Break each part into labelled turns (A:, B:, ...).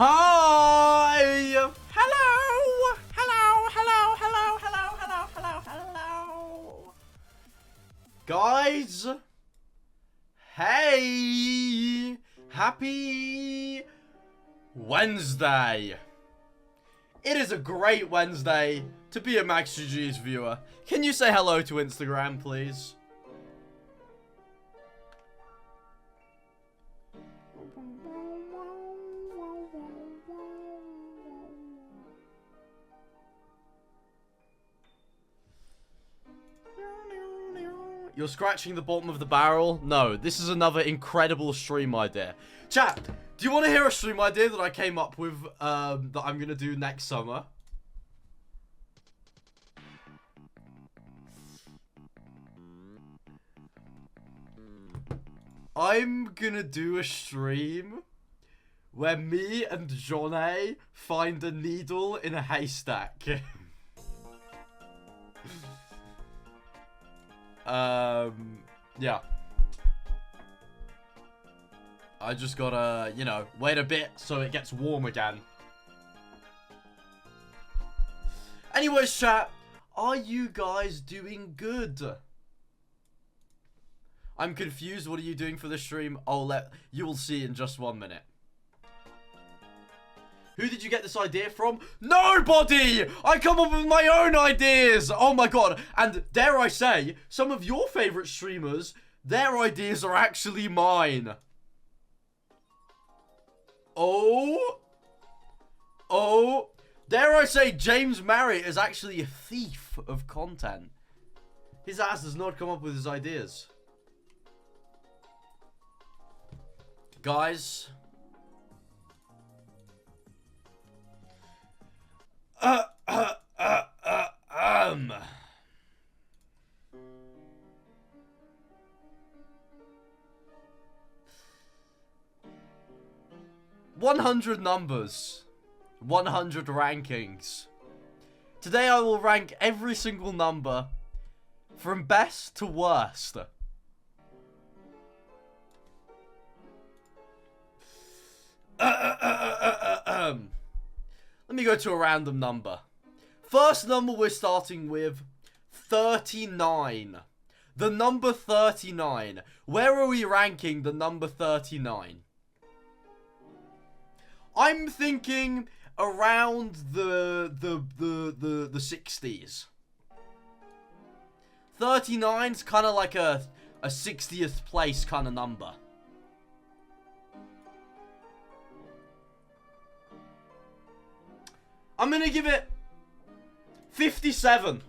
A: Hi! Hello! Hello, hello, hello, hello, hello, hello, hello. Guys! Hey! Happy Wednesday! It is a great Wednesday to be a MaxGGs viewer. Can you say hello to Instagram, please? You're scratching the bottom of the barrel? No, this is another incredible stream idea. Chat, do you want to hear a stream idea that I came up with that I'm going to do next summer? I'm going to do a stream where me and Johnny find a needle in a haystack. Yeah. I just gotta, you know, wait a bit so it gets warm again. Anyways, chat, are you guys doing good? I'm confused. What are you doing for the stream? You will see in just 1 minute. Who did you get this idea from? Nobody! I come up with my own ideas! Oh my god. And dare I say, some of your favorite streamers, their ideas are actually mine. Oh. Dare I say, James Marriott is actually a thief of content. His ass does not come up with his ideas. Guys. 100 numbers. 100 rankings. Today I will rank every single number from best to worst. Let me go to a random number. First number we're starting with 39. The number 39. Where are we ranking the number 39? I'm thinking around the 60s. 39's kind of like a 60th place kind of number. I'm gonna give it 57.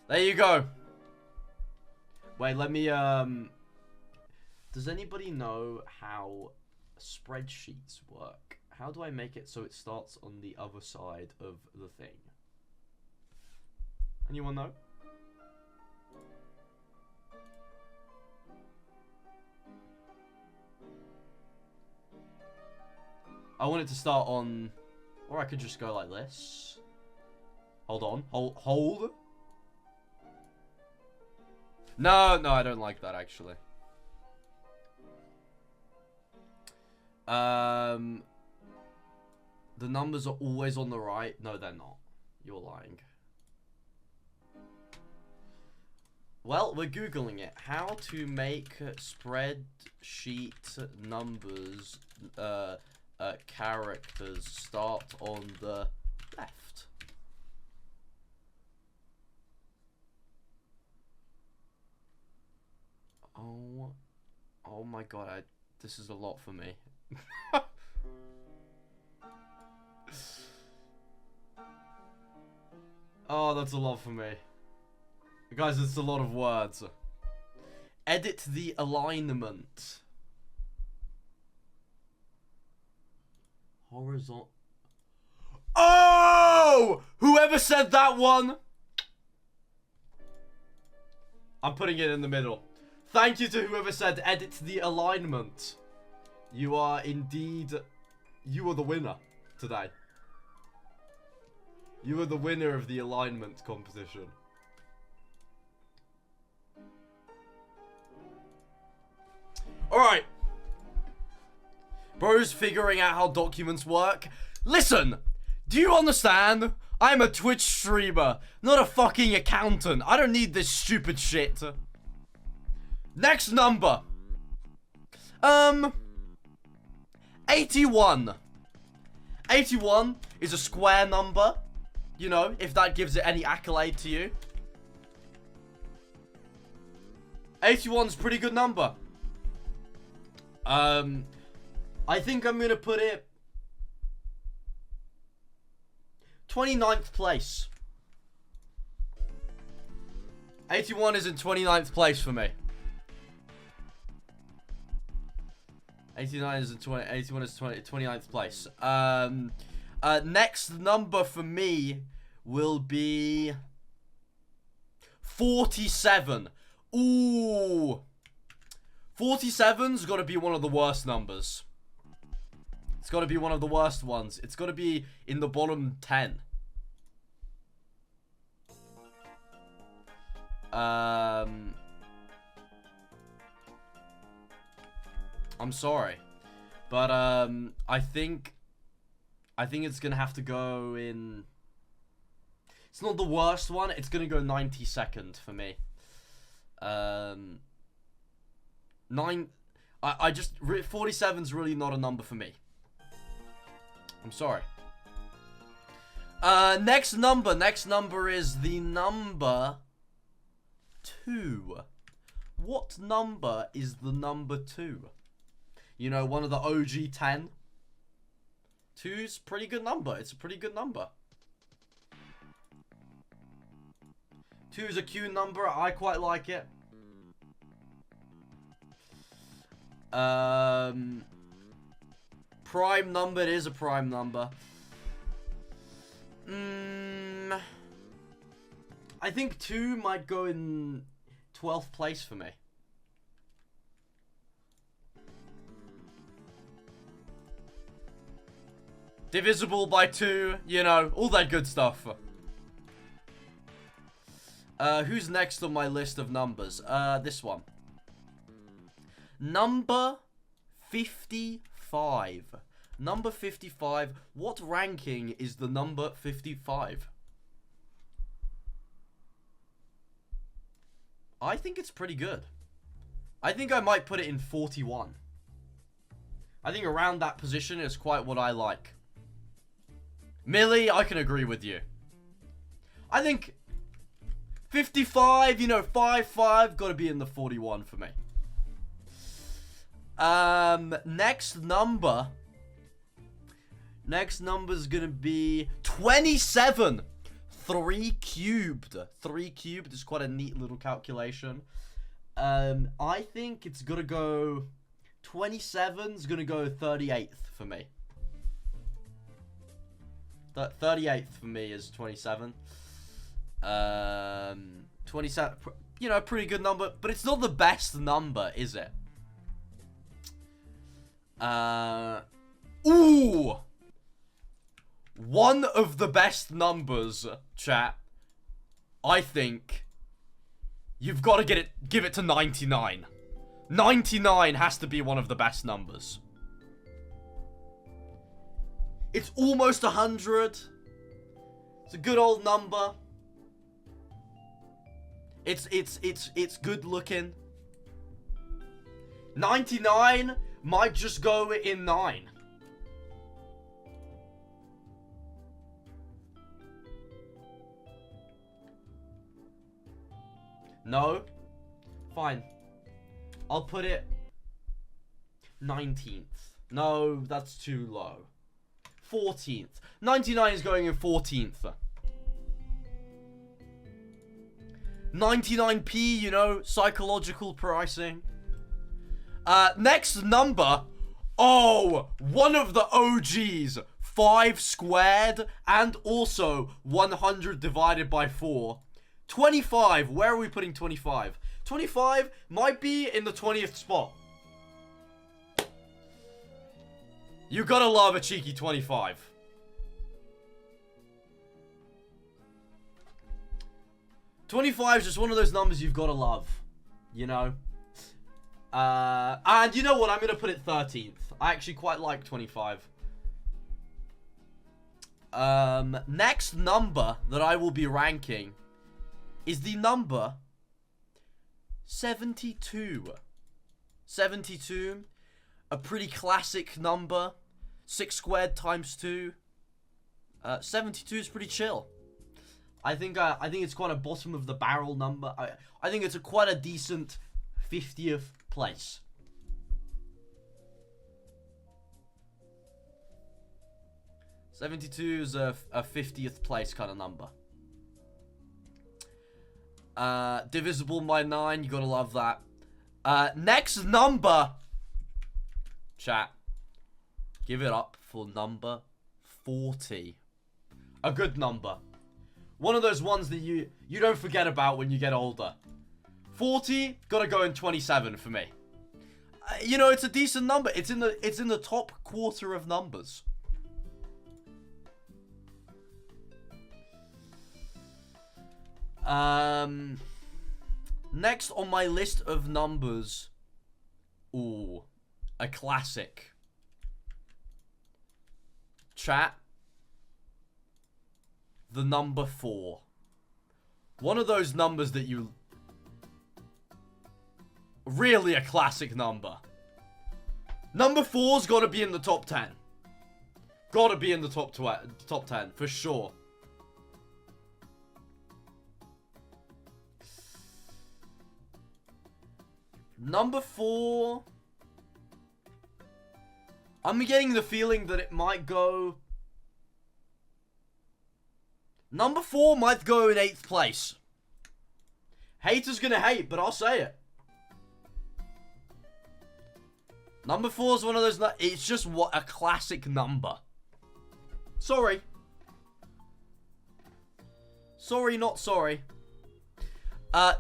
A: There you go. Wait, let me, does anybody know how spreadsheets work? How do I make it so it starts on the other side of the thing? Anyone know? I want it to start on, or I could just go like this. Hold on, hold. No, I don't like that actually. The numbers are always on the right. No, they're not. You're lying. Well, we're Googling it. How to make spreadsheet numbers, characters start on the left. Oh my god, this is a lot for me. Oh, that's a lot for me. Guys, it's a lot of words. Edit the alignment. Horizontal. Oh! Whoever said that one. I'm putting it in the middle. Thank you to whoever said edit the alignment. You are indeed... You are the winner today. You are the winner of the alignment competition. Alright. Bro's figuring out how documents work. Listen, do you understand? I'm a Twitch streamer, not a fucking accountant. I don't need this stupid shit. Next number. 81. 81 is a square number. You know, if that gives it any accolade to you. 81's a pretty good number. I think I'm gonna put it 29th place. 81 is in 29th place for me. 89 is in 20, 81 is 29th place. Next number for me will be 47. Ooh. 47's got to be one of the worst numbers. It's got to be one of the worst ones. It's got to be in the bottom 10. I'm sorry, but I think it's gonna have to go in. It's not the worst one. It's gonna go 92nd for me. 47's really not a number for me. I'm sorry. Next number is the number 2. What number is the number 2? You know, one of the OG 10. 2's a pretty good number. It's a pretty good number. 2's a cute number. I quite like it. Prime number. It is a prime number. I think 2 might go in 12th place for me. Divisible by 2, you know, all that good stuff. Who's next on my list of numbers? This one. Number 55. Number 55. What ranking is the number 55? I think it's pretty good. I think I might put it in 41. I think around that position is quite what I like. Millie, I can agree with you. I think 55, you know, 5-5, got to be in the 41 for me. Next number. Next number's gonna be 27. 3 cubed. 3 cubed is quite a neat little calculation. I think it's gonna go... 27's gonna go 38th for me. 38th for me is 27. 27, you know, pretty good number, but it's not the best number, is it? Ooh! One of the best numbers, chat. I think you've got to give it to 99. 99 has to be one of the best numbers. It's almost 100. It's a good old number. It's good looking. 99 might just go in 9. No? Fine. I'll put it 19th. No, that's too low. 14th. 99 is going in 14th. 99p, you know, psychological pricing. Next number. Oh, one of the OGs. 5 squared and also 100 divided by 4. 25. Where are we putting 25? 25 might be in the 20th spot. You gotta love a cheeky 25. 25 is just one of those numbers you've gotta love. You know? And you know what? I'm gonna put it 13th. I actually quite like 25. Next number that I will be ranking is the number 72. 72, a pretty classic number. 6 squared times 2. 72 is pretty chill. I think it's quite a bottom of the barrel number. I think it's quite a decent 50th place. $72 is a 50th place kind of number. Divisible by 9, you gotta love that. Next number, chat, give it up for number 40. A good number. One of those ones that you don't forget about when you get older. 40, gotta go in 27 for me. You know, it's a decent number. It's in the top quarter of numbers. Next on my list of numbers, ooh, a classic. Chat, the number 4. One of those numbers that you... Really a classic number. Number 4's gotta be in the top 10. Gotta be in the top 10, for sure. Number 4... I'm getting the feeling that it might go... Number 4 might go in 8th place. Haters gonna hate, but I'll say it. Number 4 is one of those... It's just what a classic number. Sorry. Sorry, not sorry.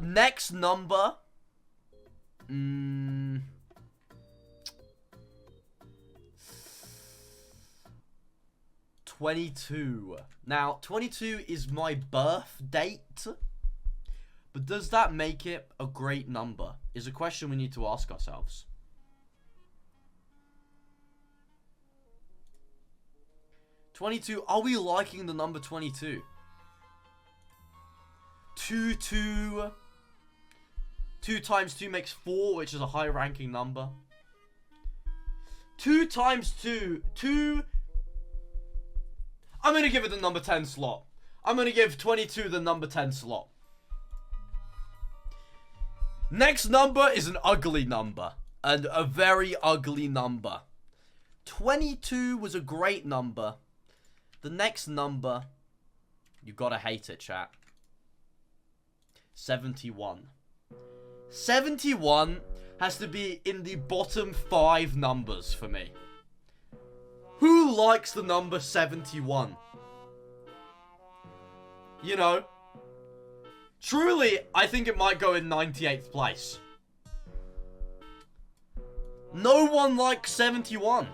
A: Next number... 22. Now, 22 is my birth date. But does that make it a great number? Is a question we need to ask ourselves. $22. Are we liking the number 22? 2 times 2 makes 4, which is a high ranking number. 2 times 2. 2. I'm going to give it the number 10 slot. I'm going to give 22 the number 10 slot. Next number is an ugly number. And a very ugly number. 22 was a great number. The next number, you gotta hate it, chat. 71. 71 has to be in the bottom 5 numbers for me. Who likes the number 71? You know, truly, I think it might go in 98th place. No one likes 71.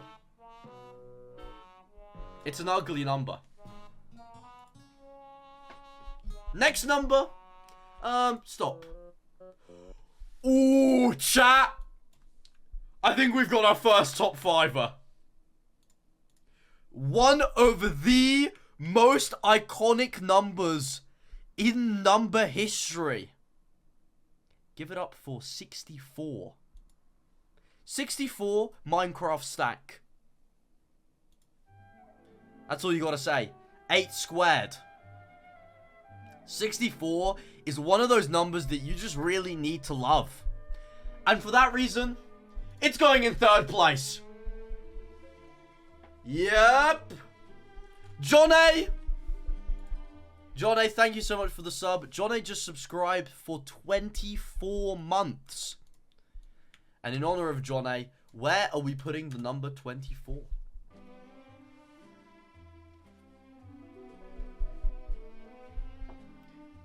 A: It's an ugly number. Next number. Stop. Ooh, chat. I think we've got our first top 5er. One of the most iconic numbers in number history. Give it up for 64. 64 Minecraft stack. That's all you gotta say. 8 squared. 64 is one of those numbers that you just really need to love. And for that reason, it's going in 3rd place. Yep. John A, thank you so much for the sub. John A just subscribed for 24 months. And in honor of John A, where are we putting the number 24?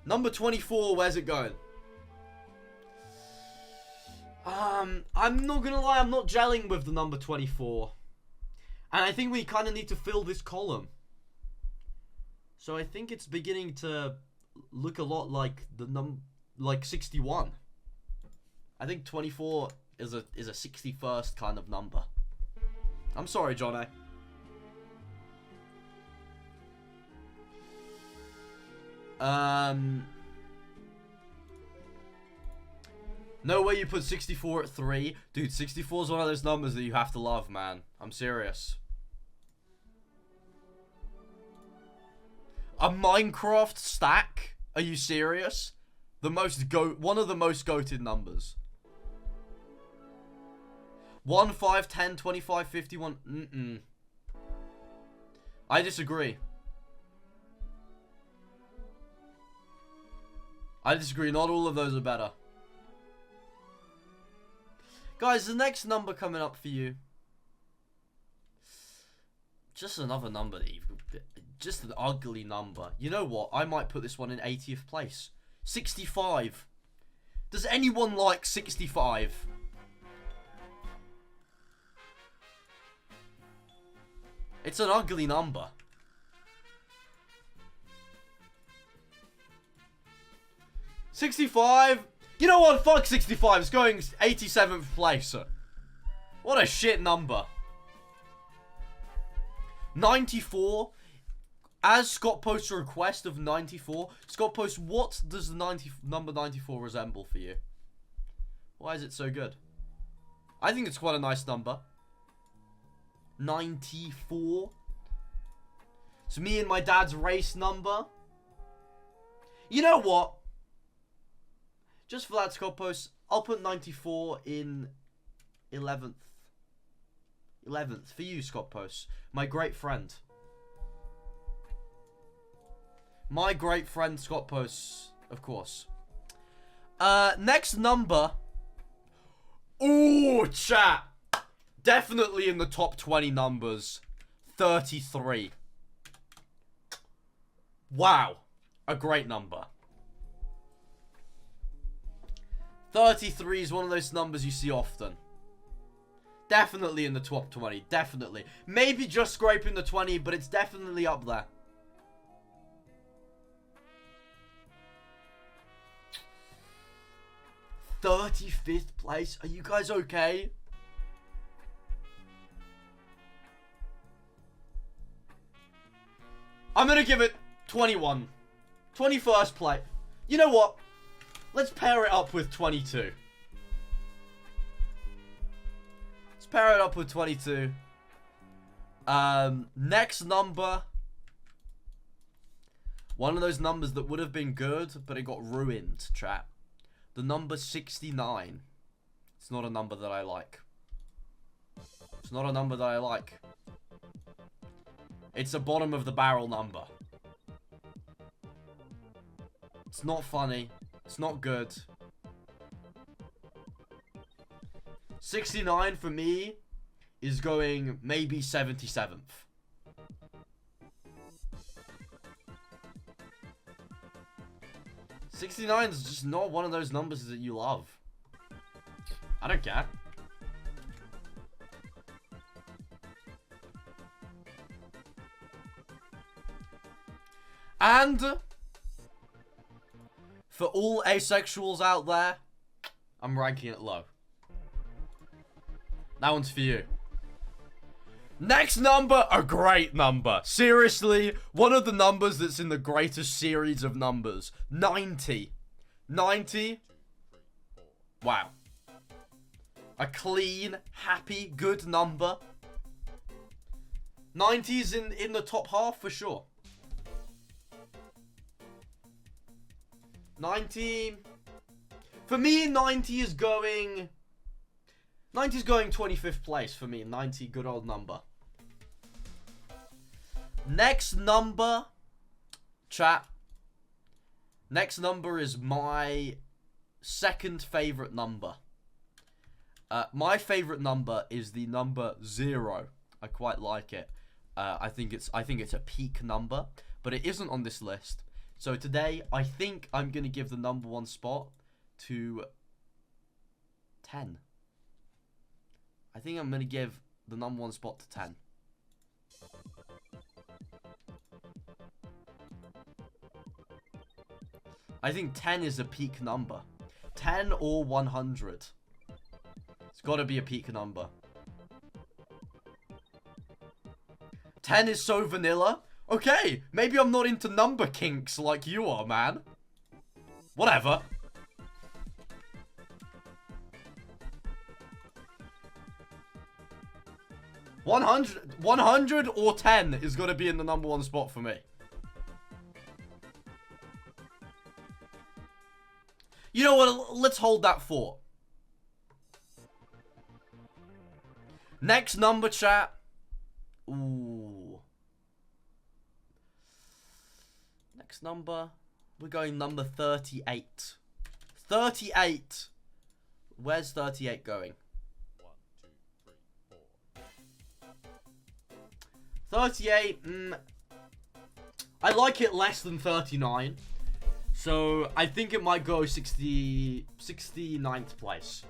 A: Number 24, where's it going? I'm not gonna lie, I'm not gelling with the number 24. And I think we kind of need to fill this column. So I think it's beginning to look a lot like like 61. I think 24 is a 61st kind of number. I'm sorry, Johnny. No way you put 64 at 3. Dude, 64 is one of those numbers that you have to love, man. I'm serious. A Minecraft stack? Are you serious? One of the most goated numbers. 1, 5, 10, 25, 51. I disagree. I disagree. Not all of those are better. Guys, the next number coming up for you. Just another number that you've... Just an ugly number. You know what? I might put this one in 80th place. 65. Does anyone like 65? It's an ugly number. $65. You know what? Fuck 65. It's going 87th place. What a shit number. 94. As Scott posts a request of 94, Scott posts, what does the number 94 resemble for you? Why is it so good? I think it's quite a nice number. 94. It's me and my dad's race number. You know what? Just for that Scott post, I'll put 94 in 11th. 11th for you, Scott post. My great friend. My great friend Scott posts, of course. Next number. Ooh, chat. Definitely in the top 20 numbers. 33. Wow. A great number. 33 is one of those numbers you see often. Definitely in the top 20. Definitely. Maybe just scraping the 20, but it's definitely up there. $35th place. Are you guys okay? I'm gonna give it 21. 21st place. You know what? Let's pair it up with 22. Let's pair it up with 22. Next number. One of those numbers that would have been good, but it got ruined, chat. The number 69. It's not a number that I like. It's not a number that I like. It's a bottom of the barrel number. It's not funny. It's not good. 69 for me is going maybe 77th. $69 is just not one of those numbers that you love. I don't care. And for all asexuals out there, I'm ranking it low. That one's for you. Next number, a great number. Seriously, one of the numbers that's in the greatest series of numbers. 90. 90. Wow. A clean, happy, good number. 90's in the top half for sure. 90. For me, 90 is going... 90 is going 25th place for me. 90, good old number. Next number, chat. Next number is my second favorite number. My favorite number is the number 0. I quite like it. I think it's a peak number, but it isn't on this list. So today, I think I'm gonna give the number 1 spot to 10. I think I'm gonna give the number 1 spot to 10. I think 10 is a peak number. 10 or 100. It's got to be a peak number. 10 is so vanilla. Okay, maybe I'm not into number kinks like you are, man. Whatever. $100 or 10 is going to be in the number 1 spot for me. You know what? Let's hold that thought. Next number, chat. Ooh. Next number. We're going number 38. 38. Where's 38 going? 38, I like it less than 39. So, I think it might go 69th place.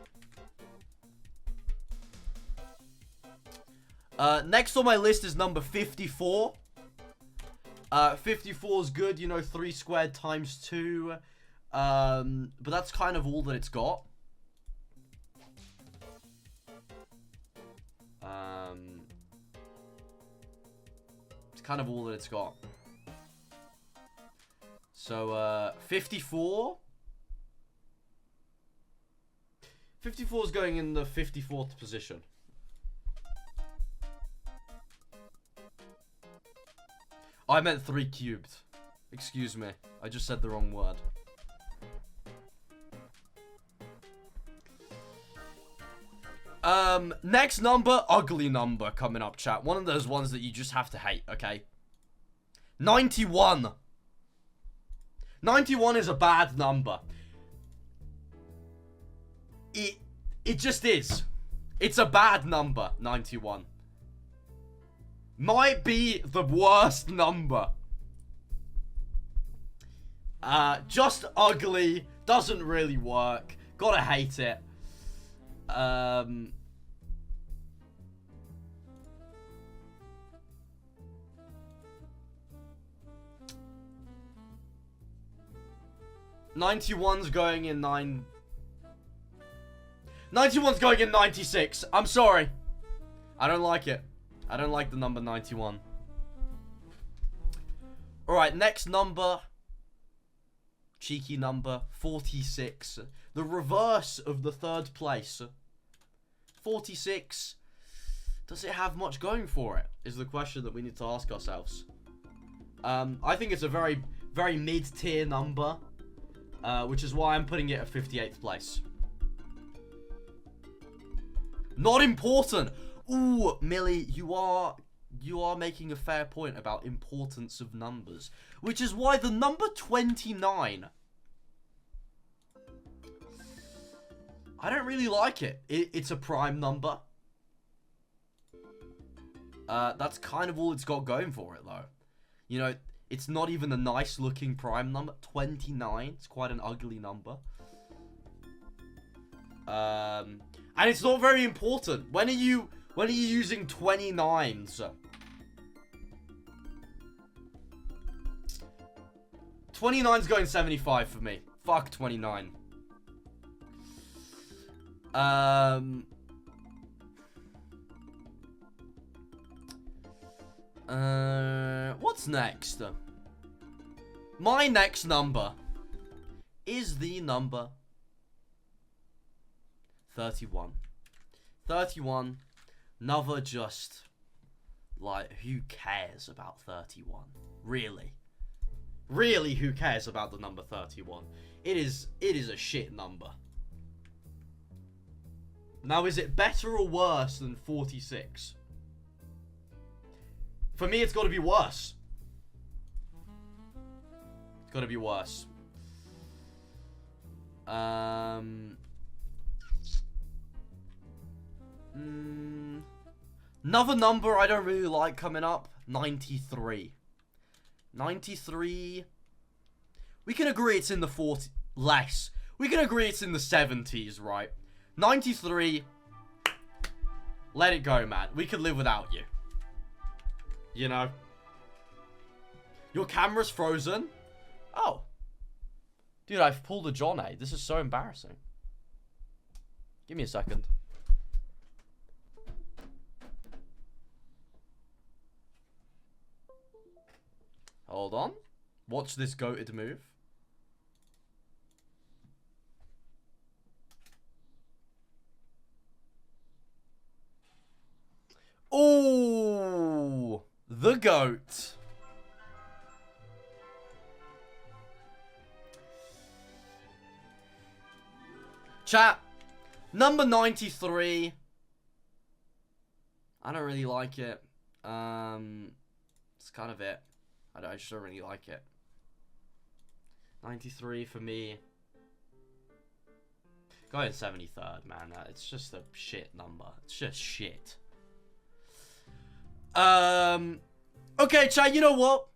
A: Next on my list is number 54. 54 is good, you know, 3 squared times 2. But that's kind of all that it's got. It's kind of all that it's got. So, 54. 54 is going in the 54th position. I meant 3 cubed. Excuse me. I just said the wrong word. Next number, ugly number coming up, chat. One of those ones that you just have to hate, okay? 91. 91 is a bad number. It just is. It's a bad number, 91. Might be the worst number. Just ugly. Doesn't really work. Gotta hate it. 91's going in 91's going in 96. I'm sorry. I don't like it. I don't like the number 91. Alright, next number. Cheeky number. 46. The reverse of the 3rd place. 46. Does it have much going for it? Is the question that we need to ask ourselves. I think it's a very, very mid-tier number. Which is why I'm putting it at 58th place. Not important. Ooh, Millie, you are making a fair point about importance of numbers. Which is why the number 29... I don't really like it. It's a prime number. That's kind of all it's got going for it, though. You know, it's not even a nice looking prime number. 29. It's quite an ugly number. And it's not very important. When are you using 29s? 29's going 75 for me. Fuck 29. What's next? My next number is the number 31. 31. Another just, like, who cares about 31? Really? Really, who cares about the number 31? It is a shit number. Now, is it better or worse than 46? For me, it's got to be worse. It's got to be worse. Another number I don't really like coming up. 93. 93. We can agree it's in the 40s. Less. We can agree it's in the 70s, right? 93. Let it go, man. We could live without you. You know? Your camera's frozen? Oh. Dude, I've pulled a John A. This is so embarrassing. Give me a second. Hold on. Watch this goated move. Oh, the goat. Chat, number 93. I don't really like it. It's kind of it. I just don't really like it. 93 for me. Go ahead, 73rd, man. It's just a shit number. It's just shit. Okay, chat, you know what?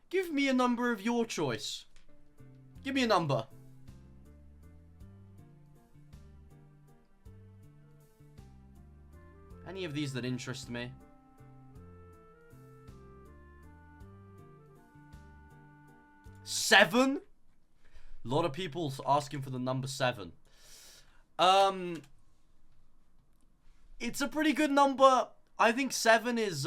A: Give me a number of your choice. Give me a number. Any of these that interest me. Seven? A lot of people asking for the number 7. It's a pretty good number. I think 7 is,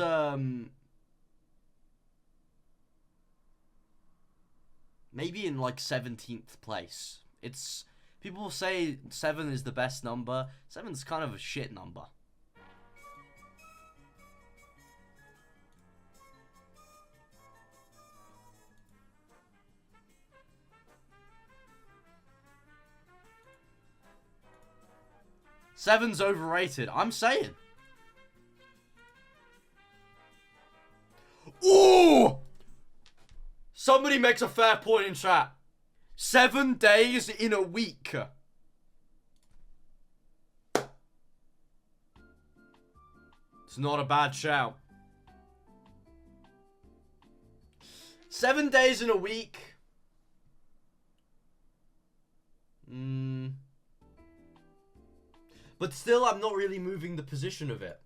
A: maybe in, like, 17th place. It's, people say 7 is the best number. 7's kind of a shit number. Seven's overrated. I'm saying. Ooh! Somebody makes a fair point in chat. 7 days in a week. It's not a bad shout. 7 days in a week. But still, I'm not really moving the position of it.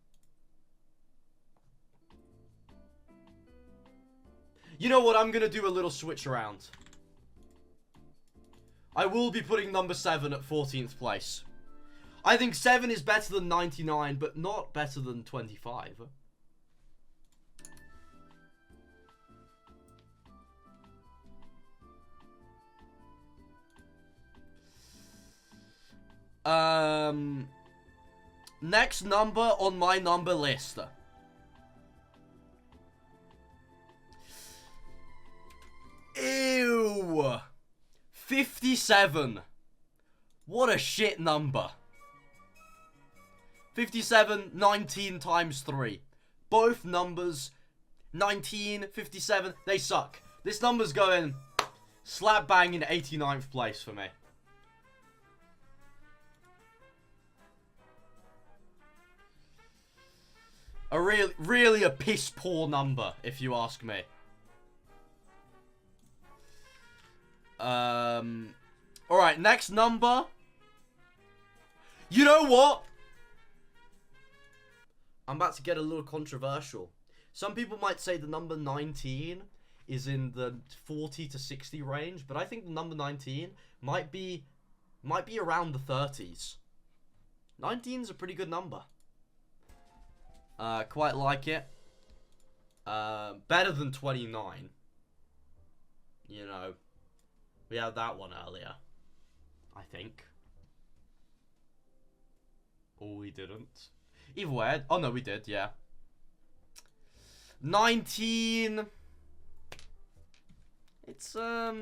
A: You know what? I'm going to do a little switch around. I will be putting number 7 at 14th place. I think 7 is better than 99, but not better than 25. Next number on my number list. Ew. 57. What a shit number. 57, 19 times 3. Both numbers, 19, 57, they suck. This number's going slap bang in 89th place for me. A really a piss poor number, if you ask me. Alright, next number. You know what? I'm about to get a little controversial. Some people might say the number 19 is in the 40 to 60 range, but I think the number 19 might be around the 30s. 19's a pretty good number. Quite like it. Better than 29. You know, we had that one earlier, I think. Or we didn't. Either way, oh no, we did, yeah. 19. It's, I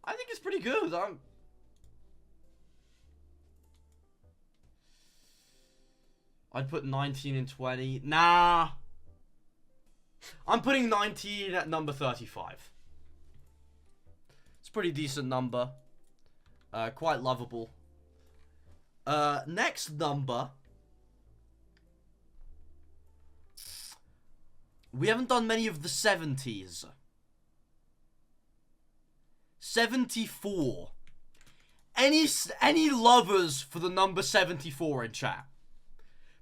A: think it's pretty good. I'd put 19 and 20. Nah. I'm putting 19 at number 35. It's a pretty decent number. Quite lovable. Next number. We haven't done many of the 70s. 74. Any lovers for the number 74 in chat?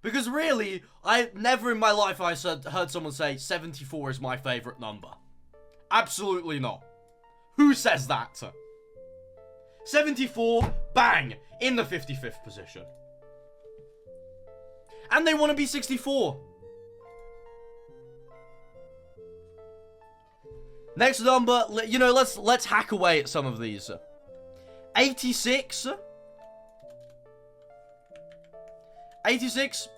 A: Because really, I never in my life heard someone say 74 is my favorite number. Absolutely not. Who says that? 74, bang, in the 55th position. And they want to be 64. Next number, you know, let's hack away at some of these. 86. 86,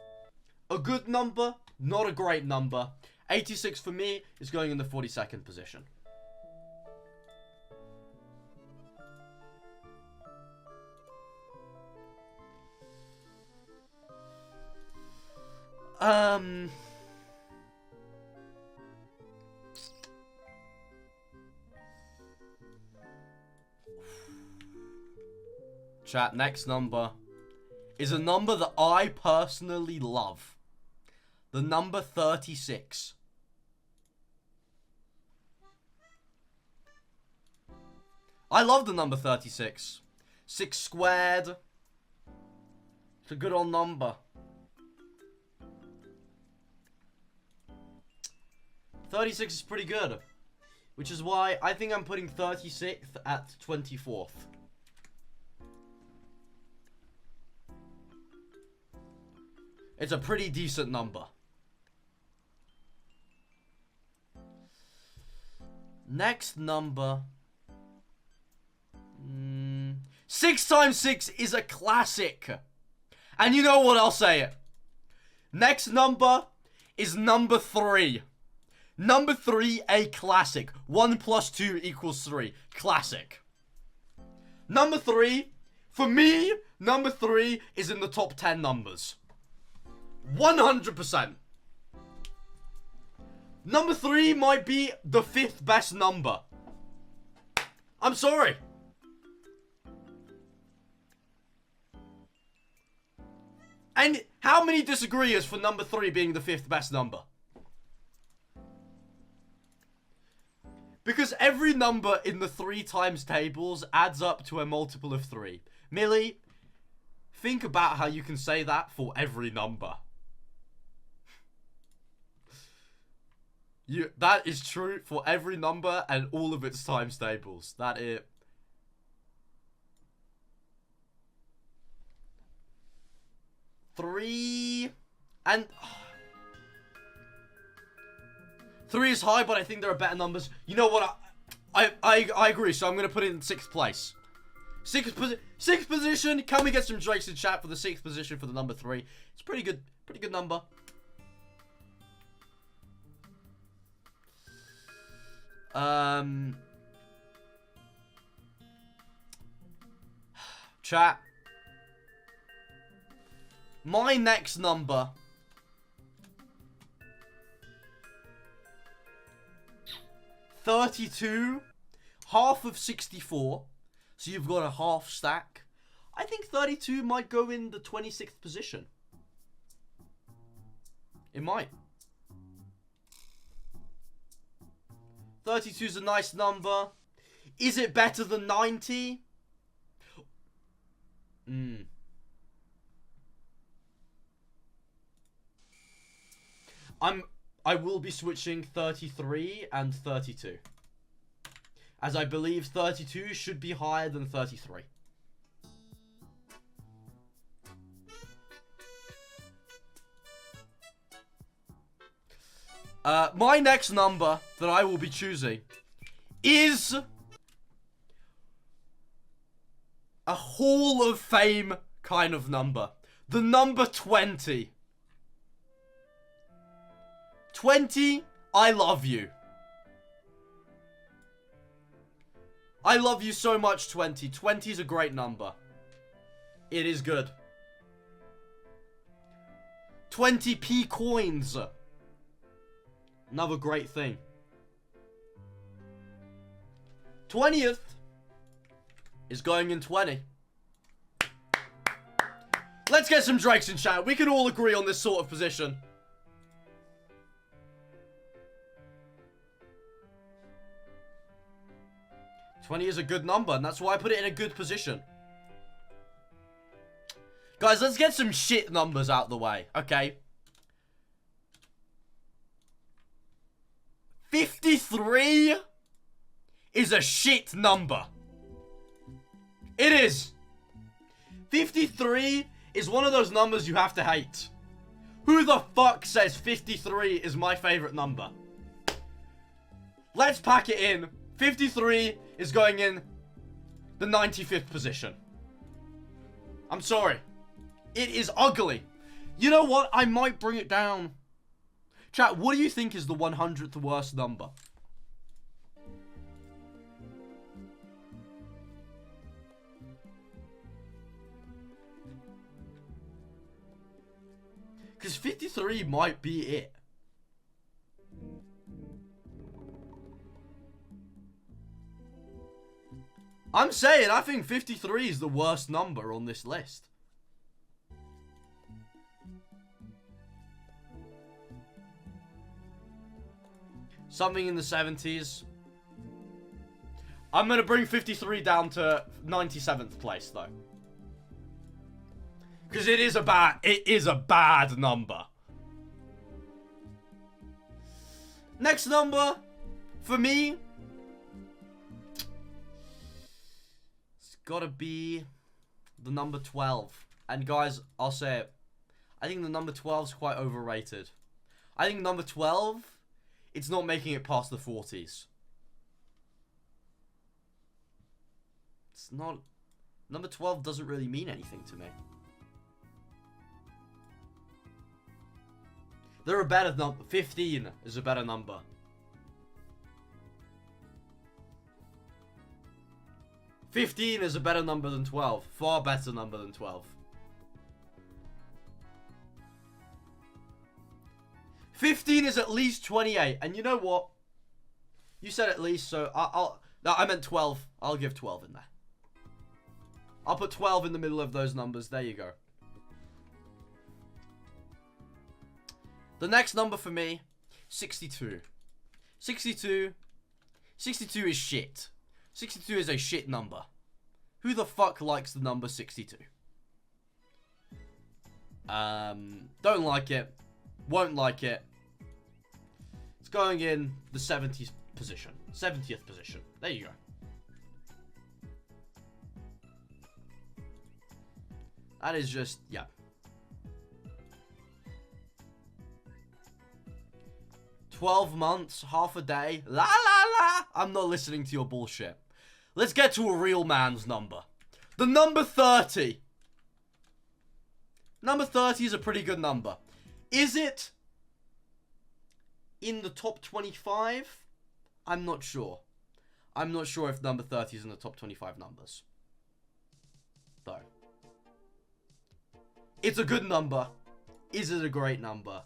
A: a good number, not a great number. 86 for me is going in the 42nd position. Chat, next number is a number that I personally love. The number 36. I love the number 36. 6 squared. It's a good old number. 36 is pretty good. Which is why I think I'm putting 36th at 24th. It's a pretty decent number. Next number. 6 times 6 is a classic. And you know what, I'll say it. Next number is number 3. Number 3, a classic. 1 plus 2 equals 3. Classic. Number 3, for me, number 3 is in the top 10 numbers. 100%. Number 3 might be the 5th best number. I'm sorry. And how many disagreeers for number 3 being the 5th best number? Because every number in the 3 times tables adds up to a multiple of 3. Millie, think about how you can say that for every number. That is true for every number and all of its times tables. That is... Three... And... 3 is high, but I think there are better numbers. You know what? I agree, so I'm going to put it in 6th place. 6th position. Can we get some Drakes in chat for the 6th position for the number 3? It's pretty good number. Chat. My next number... 32, half of 64, so you've got a half stack. I think 32 might go in the 26th position. It might. 32 is a nice number. Is it better than 90? I will be switching 33 and 32. As I believe 32 should be higher than 33. My next number that I will be choosing is a Hall of Fame kind of number. The number 20. 20, I love you. I love you so much, 20. 20 is a great number. It is good. 20p coins. Another great thing. 20th is going in 20. Let's get some Drakes in chat. We can all agree on this sort of position. 20 is a good number, and that's why I put it in a good position. Guys, let's get some shit numbers out the way, okay? 53 is a shit number. It is. 53 is one of those numbers you have to hate. Who the fuck says 53 is my favorite number? Let's pack it in. 53 is going in the 95th position. I'm sorry. It is ugly. You know what? I might bring it down. Chat, what do you think is the 100th worst number? Because 53 might be it. I'm saying, I think 53 is the worst number on this list. Something in the 70s. I'm going to bring 53 down to 97th place, though. Because it is a bad number. Next number, for me, it's got to be the number 12. And guys, I'll say it. I think the number 12 is quite overrated. I think number 12, it's not making it past the 40s. It's not... Number 12 doesn't really mean anything to me. There are better number. 15 is a better number. "15 is a better number than 12. Far better number than 12. 15 is at least 28. And you know what? You said at least, so no, I meant 12. I'll give 12 in there. I'll put 12 in the middle of those numbers. There you go. The next number for me, 62. 62 is shit. 62 is a shit number. Who the fuck likes the number 62? Don't like it. Won't like it. It's going in the 70th position. 70th position. There you go. That is just, yeah. "12 months, half a day, la la la." I'm not listening to your bullshit. Let's get to a real man's number. The number 30. Number 30 is a pretty good number. Is it in the top 25? I'm not sure. I'm not sure if number 30 is in the top 25 numbers. Though. It's a good number. Is it a great number?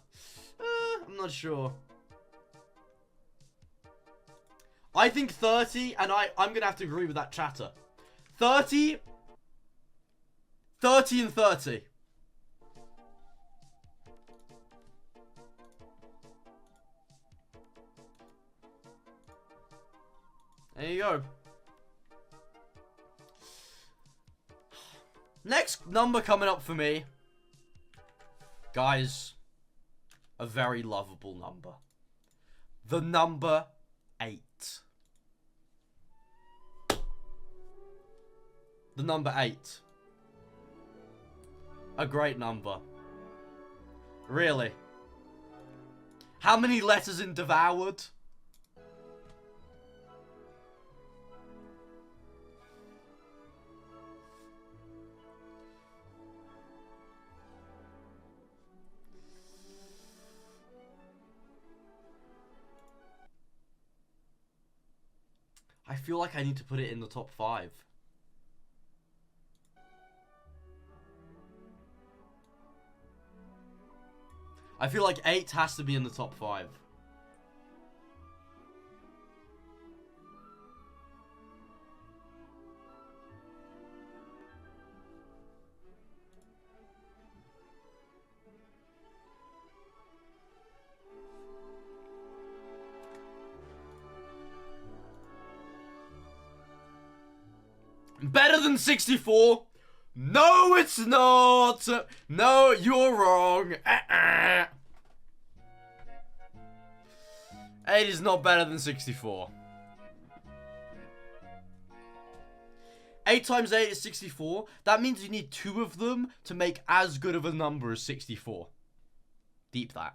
A: I'm not sure. I think 30, and I'm going to have to agree with that chatter. 30 and 30. There you go. Next number coming up for me. Guys, a very lovable number. The number 8. The number 8. A great number. Really? How many letters in devoured? I feel like I need to put it in the top 5. I feel like 8 has to be in the top 5. Better than 64? No, it's not. No, you're wrong. 8 is not better than 64. 8 times 8 is 64. That means you need 2 of them to make as good of a number as 64. Deep that.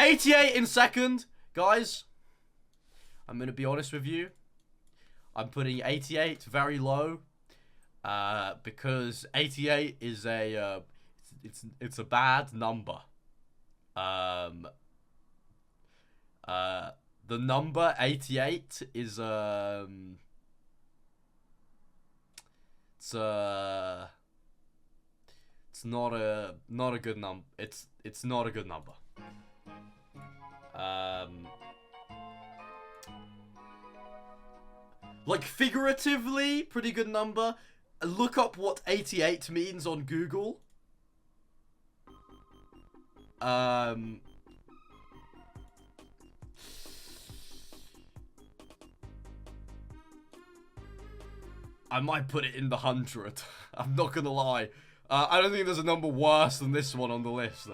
A: 88 in second. Guys, I'm going to be honest with you. I'm putting 88 very low. Because 88 is a, it's a bad number. The number 88 is, it's not a good number. It's not a good number. Like figuratively, pretty good number. Look up what 88 means on Google. I might put it in the 100. I'm not gonna lie. I don't think there's a number worse than this one on the list.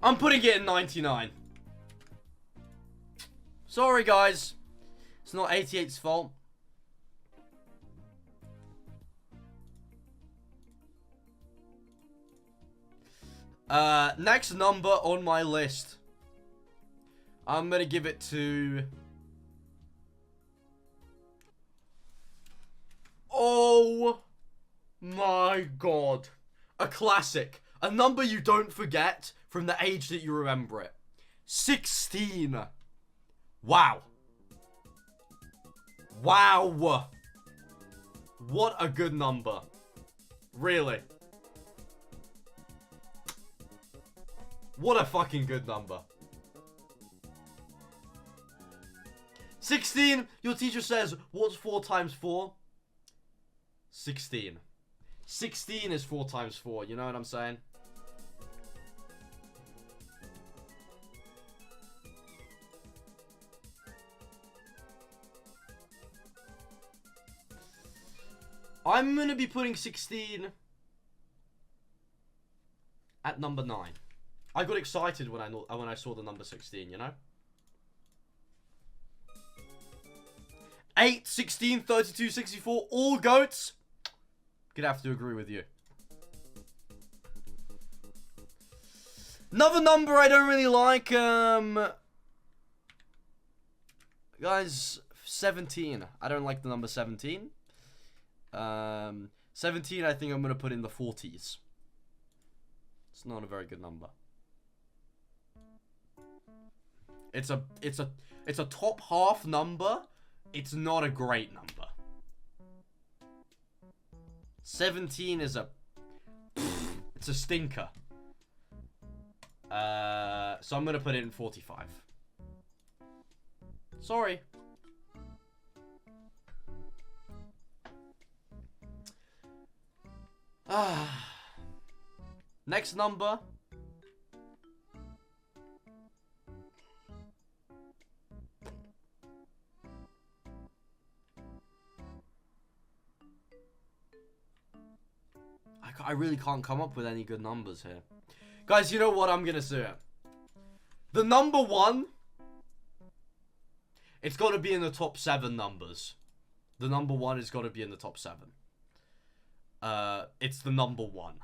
A: I'm putting it in 99. Sorry, guys. It's not 88's fault. Next number on my list. I'm gonna give it to... Oh my god. A classic. A number you don't forget from the age that you remember it. 16. Wow. Wow. What a good number. Really. What a fucking good number. 16. Your teacher says, what's 4 times 4? 16. 16 is 4 times 4. You know what I'm saying? I'm gonna be putting 16 at number 9. I got excited when I saw the number 16, you know? 8, 16, 32, 64, all goats. Gonna have to agree with you. Another number I don't really like, guys, 17. I don't like the number 17. 17, I think I'm gonna put in the 40s. It's not a very good number. It's a top half number. It's not a great number. 17 is a... It's a stinker. So I'm gonna put it in 45. Sorry. Next number. I really can't come up with any good numbers here. Guys, you know what I'm gonna say? The number 1, it's got to be in the top 7 numbers. The number 1 has got to be in the top 7. It's the number 1.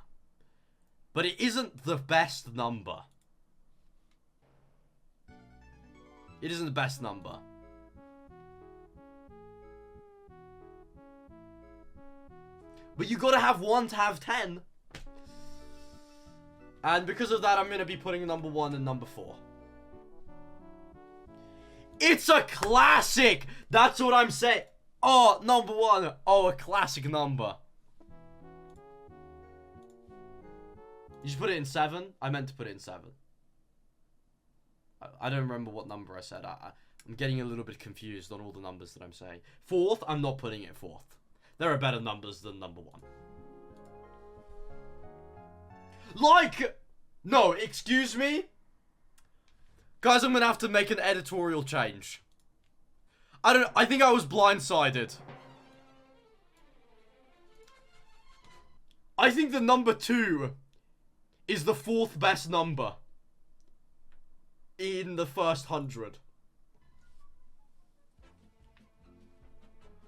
A: But it isn't the best number. It isn't the best number. But you gotta have 1 to have 10. And because of that, I'm gonna be putting number 1 and number 4. It's a classic! That's what I'm saying. Oh, number 1. Oh, a classic number. You should put it in 7? I meant to put it in 7. I don't remember what number I said. I'm getting a little bit confused on all the numbers that I'm saying. 4th, I'm not putting it 4th. There are better numbers than number 1. Like... No, excuse me? Guys, I'm gonna have to make an editorial change. I think I was blindsided. I think the number 2 is the 4th best number in the first 100.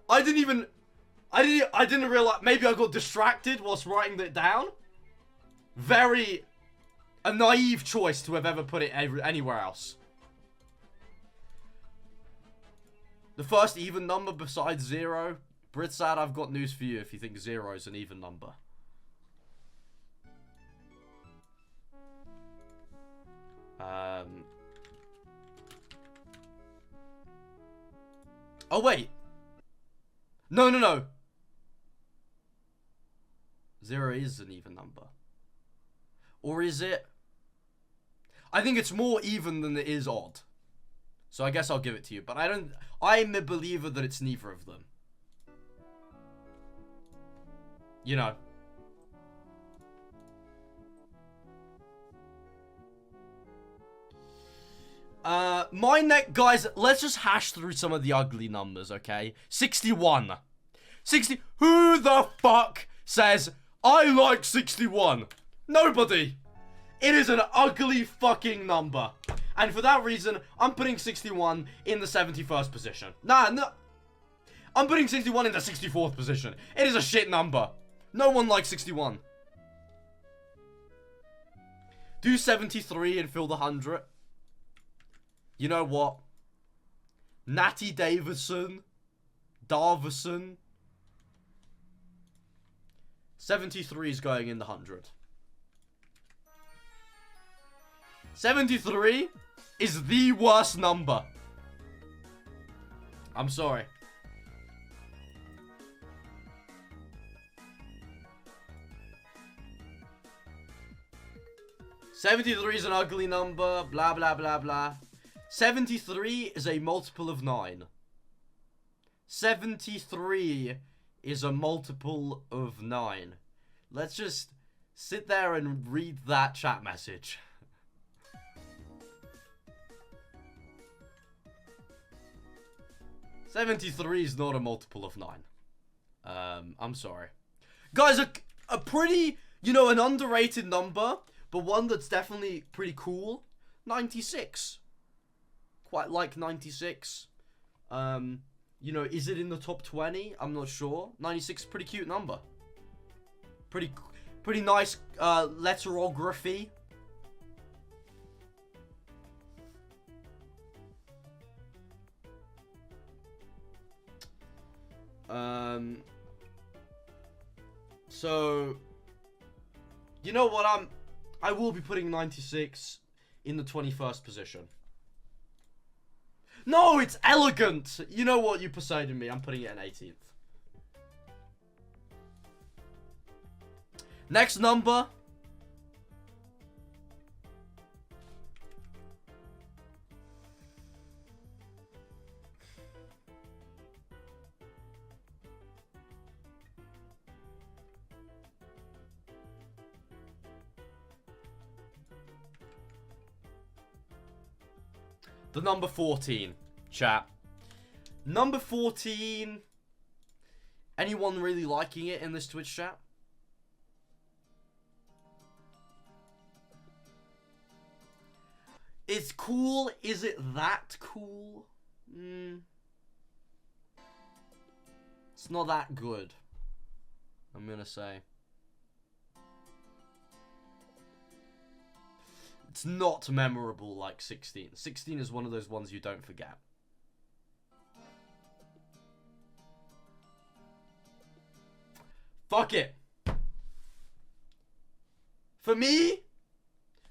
A: I didn't realize. Maybe I got distracted whilst writing it down. A naive choice to have ever put it anywhere else. The first even number besides 0. Britsad, I've got news for you if you think 0 is an even number. Oh, wait. No. 0 is an even number. Or is it? I think it's more even than it is odd. So I guess I'll give it to you. But I'm a believer that it's neither of them. You know. Guys, let's just hash through some of the ugly numbers, okay? 61. Who the fuck says, I like 61? Nobody. It is an ugly fucking number. And for that reason, I'm putting 61 in the 71st position. No. I'm putting 61 in the 64th position. It is a shit number. No one likes 61. Do 73 and fill the 100. You know what? Natty Davison. 73 is going in the 100. 73 is the worst number. I'm sorry. $73 is an ugly number. Blah, blah, blah, blah. 73 is a multiple of 9. 73 is a multiple of 9. Let's just sit there and read that chat message. $73 is not a multiple of 9. I'm sorry. Guys, a pretty, you know, an underrated number, but one that's definitely pretty cool. 96. Quite like 96. You know, is it in the top 20? I'm not sure. 96 is a pretty cute number. Pretty nice letterography. So, you know what, I will be putting 96 in the 21st position. No, it's elegant! You know what, you persuaded me, I'm putting it in 18th. Next number. The number 14, chat. Number 14. Anyone really liking it in this Twitch chat? It's cool. Is it that cool? It's not that good, I'm gonna say. It's not memorable like 16. 16 is one of those ones you don't forget. Fuck it. For me,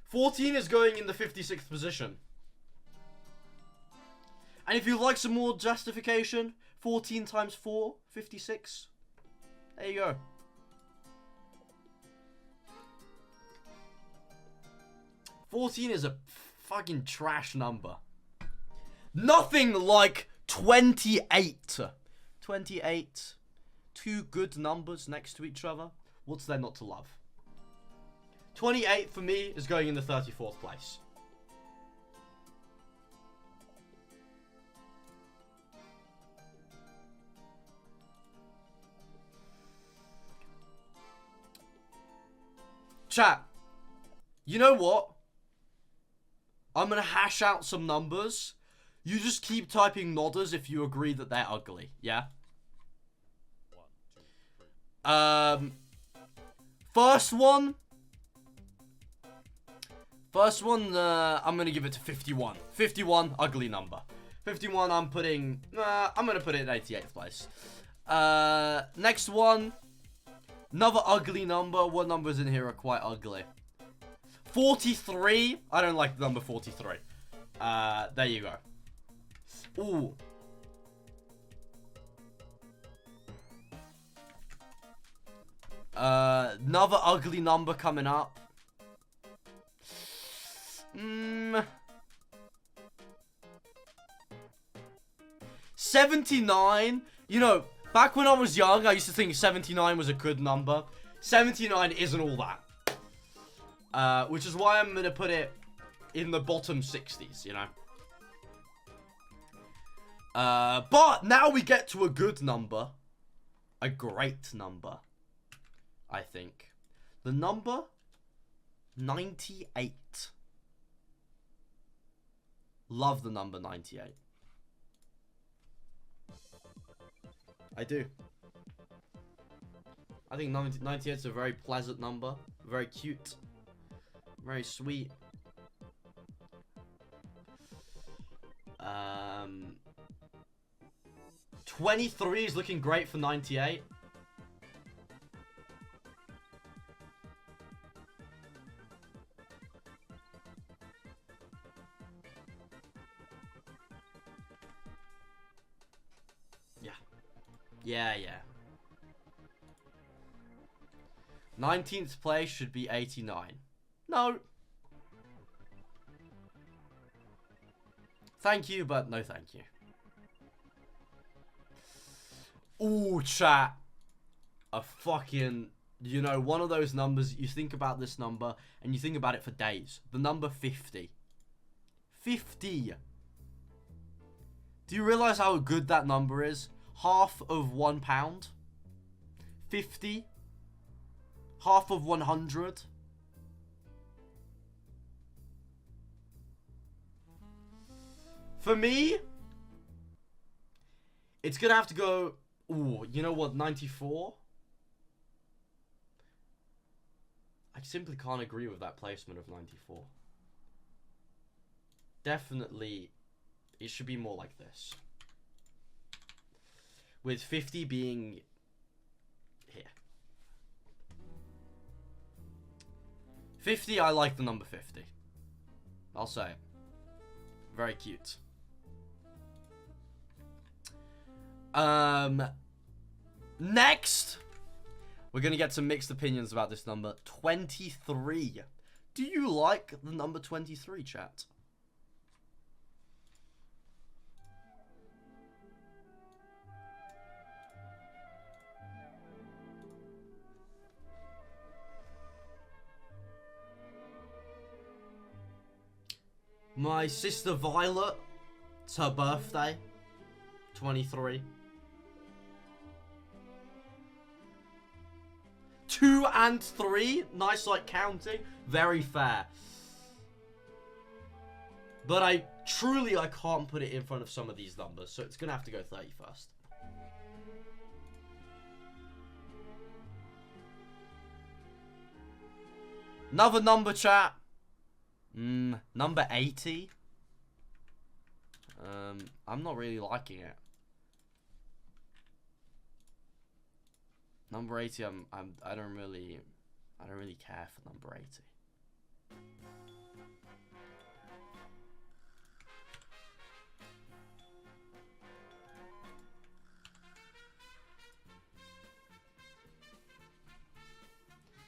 A: 14 is going in the 56th position. And if you like some more justification, 14 times 4, 56. There you go. $14 is a fucking trash number. Nothing like 28. 28. Two good numbers next to each other. What's there not to love? 28 for me is going in the 34th place. Chat. You know what? I'm gonna hash out some numbers. You just keep typing nodders if you agree that they're ugly. Yeah? First one, I'm gonna give it to 51. 51, ugly number. 51, I'm gonna put it in 88th place. Next one, another ugly number. What numbers in here are quite ugly? 43, I don't like the number 43. There you go. Ooh. Another ugly number coming up. 79. You know, back when I was young, I used to think 79 was a good number. 79 isn't all that. Which is why I'm gonna put it in the bottom 60s, you know. But now we get to a good number. A great number, I think. The number 98. Love the number 98. I do. I think 98 is a very pleasant number. Very cute. Very sweet. 23 is looking great for 98. Yeah. 19th place should be 89. No. Thank you, but no thank you. Ooh, chat. A fucking, you know, one of those numbers, you think about this number, and you think about it for days. The number 50. 50. Do you realize how good that number is? Half of £1. 50. Half of 100. For me, it's gonna have to go. Ooh, you know what? 94. I simply can't agree with that placement of 94. Definitely, it should be more like this. With 50 being here. 50, I like the number 50. I'll say it. Very cute. Next, we're gonna get some mixed opinions about this number. 23. Do you like the number 23, chat? My sister Violet, it's her birthday. 23. 2 and 3. Nice, like, counting. Very fair. But I can't put it in front of some of these numbers. So it's going to have to go 31st. Another number, chat. Number 80. I'm not really liking it. Number 80, I don't really care for number 80.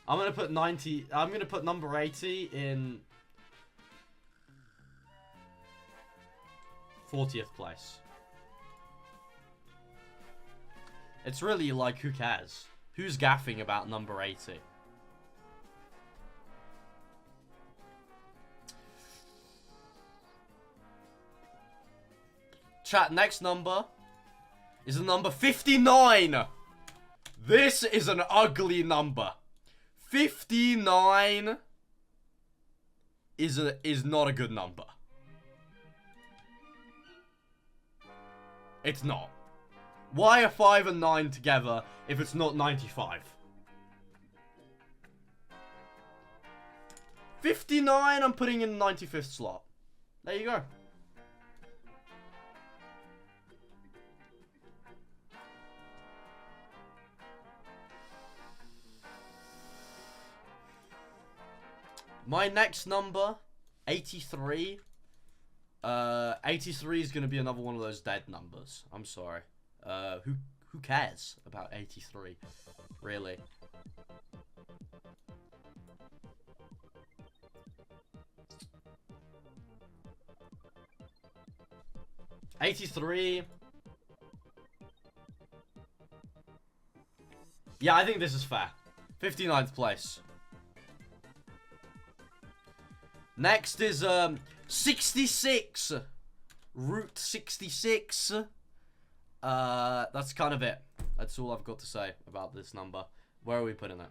A: I'm gonna put 90. I'm gonna put number 80 in 40th place. It's really like, who cares? Who's gaffing about number 80? Chat, next number is the number 59. This is an ugly number. 59 is not a good number. It's not. Why are 5 and 9 together if it's not 95? 59, I'm putting in the 95th slot. There you go. My next number, 83. 83 is going to be another one of those dead numbers. I'm sorry. Who cares about 83? Really? '83. Yeah, I think this is fair. 59th place. Next is 66. Route 66. That's kind of it. That's all I've got to say about this number. Where are we putting it?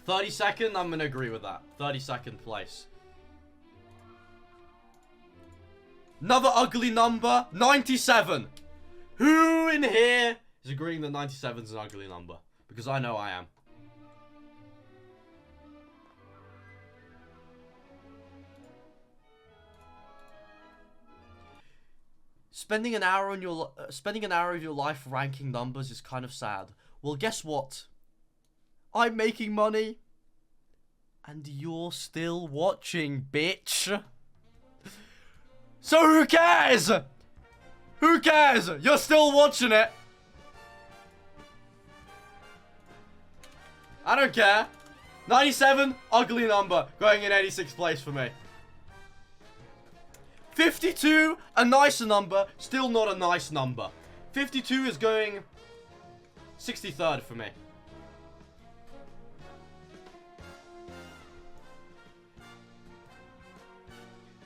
A: $32nd, I'm gonna agree with that. 32nd place. Another ugly number, 97. Who in here is agreeing that 97 is an ugly number? Because I know I am. Spending an hour of your life ranking numbers is kind of sad. Well, guess what? I'm making money, and you're still watching, bitch. So who cares? Who cares? You're still watching it. I don't care. 97, ugly number, going in 86th place for me. 52, a nicer number, still not a nice number. 52 is going 63rd for me.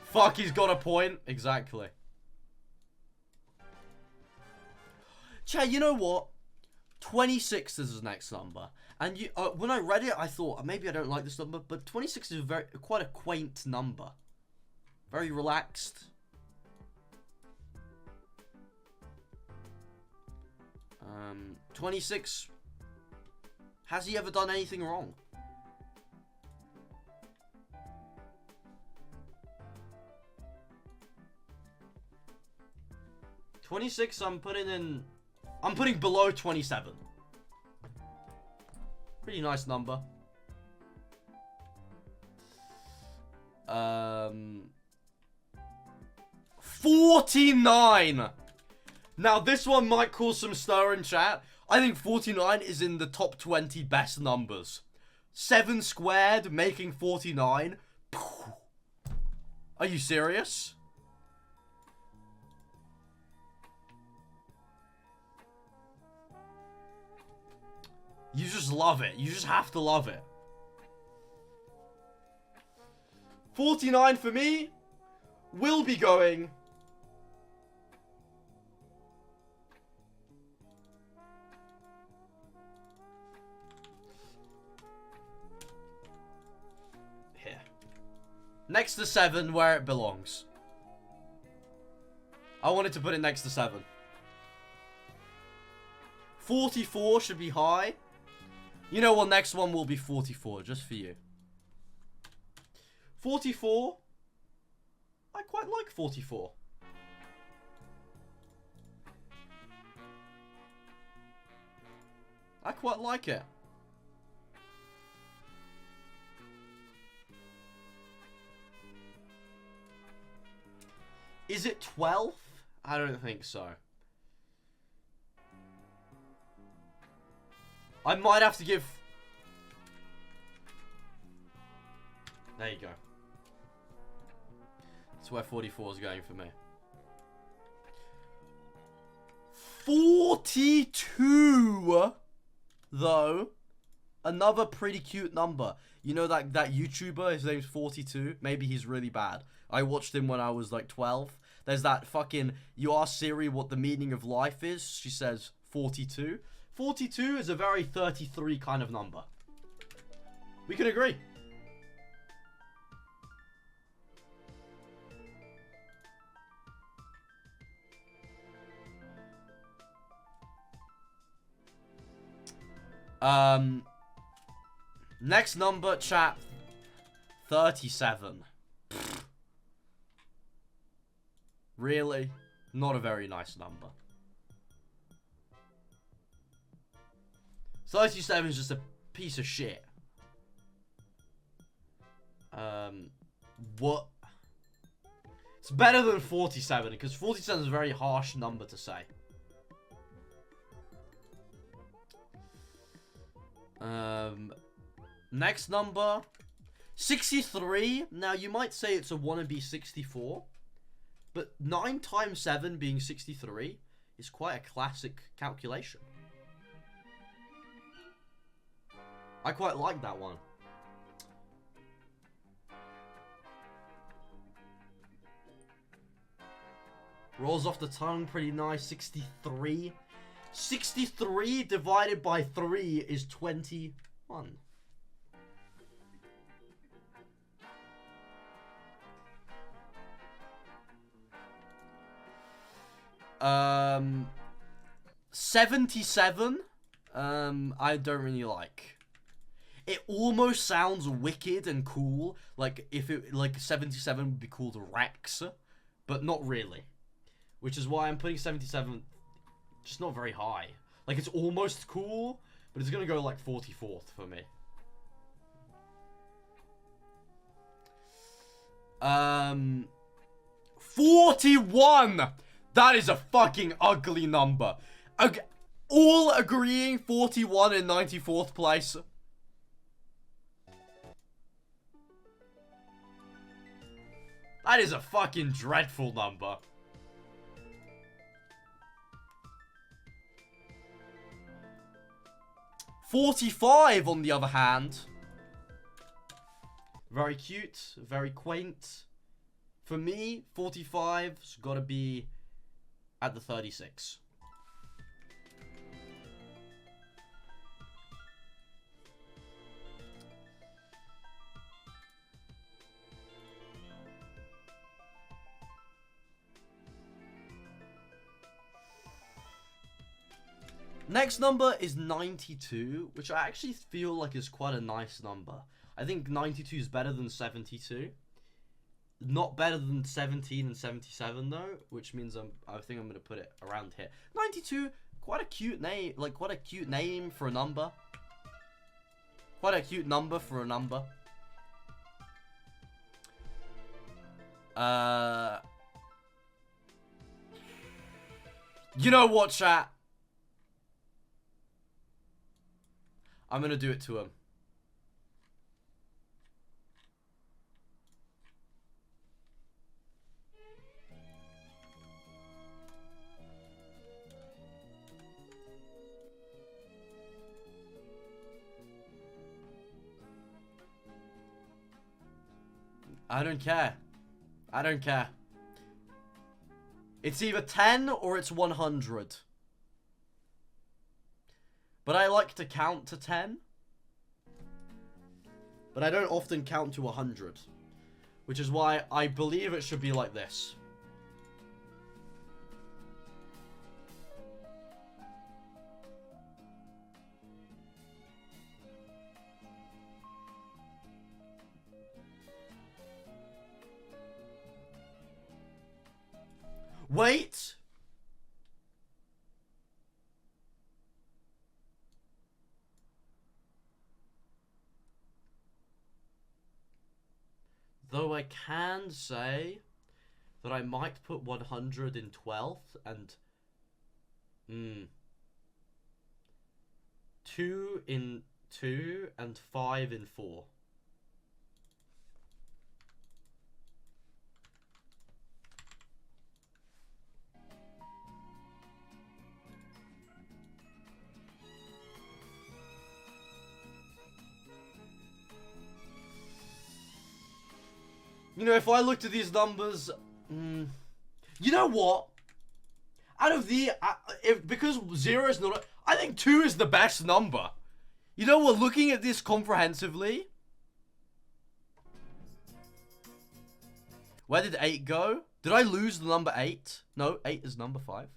A: Fuck, he's got a point. Exactly. Chat, you know what? 26 is his next number. And you, when I read it, I thought, maybe I don't like this number. But 26 is quite a quaint number. Very relaxed. 26. Has he ever done anything wrong? $26, I'm putting below 27. Pretty nice number. 49. Now this one might cause some stir in chat. I think 49 is in the top 20 best numbers. 7 squared making 49. Are you serious? You just love it. You just have to love it. 49 for me will be going here. Next to 7 where it belongs. I wanted to put it next to 7. 44 should be high. You know what, next one will be 44, just for you. 44. I quite like 44. I quite like it. Is it 12th? I don't think so. I might have to give... There you go. That's where 44 is going for me. 42, though. Another pretty cute number. You know that YouTuber, his name's 42? Maybe he's really bad. I watched him when I was like 12. There's that fucking, you ask Siri what the meaning of life is, she says 42. 42 is a very 33 kind of number. We can agree. Next number, chat. 37. Pfft. Really? Not a very nice number. 37 is just a piece of shit. What? It's better than 47, because 47 is a very harsh number to say. Next number, 63. Now, you might say it's a wannabe 64, but 9 times 7 being 63 is quite a classic calculation. I quite like that one. Rolls off the tongue pretty nice. 63. 63 divided by 3 is 21. Um, 77. I don't really like. It almost sounds wicked and cool, like if it, like 77 would be called Rex, but not really. Which is why I'm putting 77 just not very high. Like, it's almost cool, but it's gonna go like 44th for me. 41! That is a fucking ugly number. All agreeing 41 in 94th place. That is a fucking dreadful number. $45, on the other hand. Very cute, very quaint. For me, 45's gotta be at the 36. Next number is 92, which I actually feel like is quite a nice number. I think 92 is better than 72. Not better than 17 and 77 though, which means I think I'm gonna put it around here. 92, quite a cute name, like quite a cute name for a number. Quite a cute number for a number. You know what, chat? I'm gonna do it to him. I don't care. I don't care. It's either 10 or it's 100. But I like to count to 10. But I don't often count to 100. Which is why I believe it should be like this. Wait! Though I can say that I might put 100 in 12th and 2 in 2 and 5 in 4. You know, if I looked at these numbers, You know what? Out of the... because 0 is not... I think 2 is the best number. You know what? Looking at this comprehensively... Where did 8 go? Did I lose the number 8? No, 8 is number 5.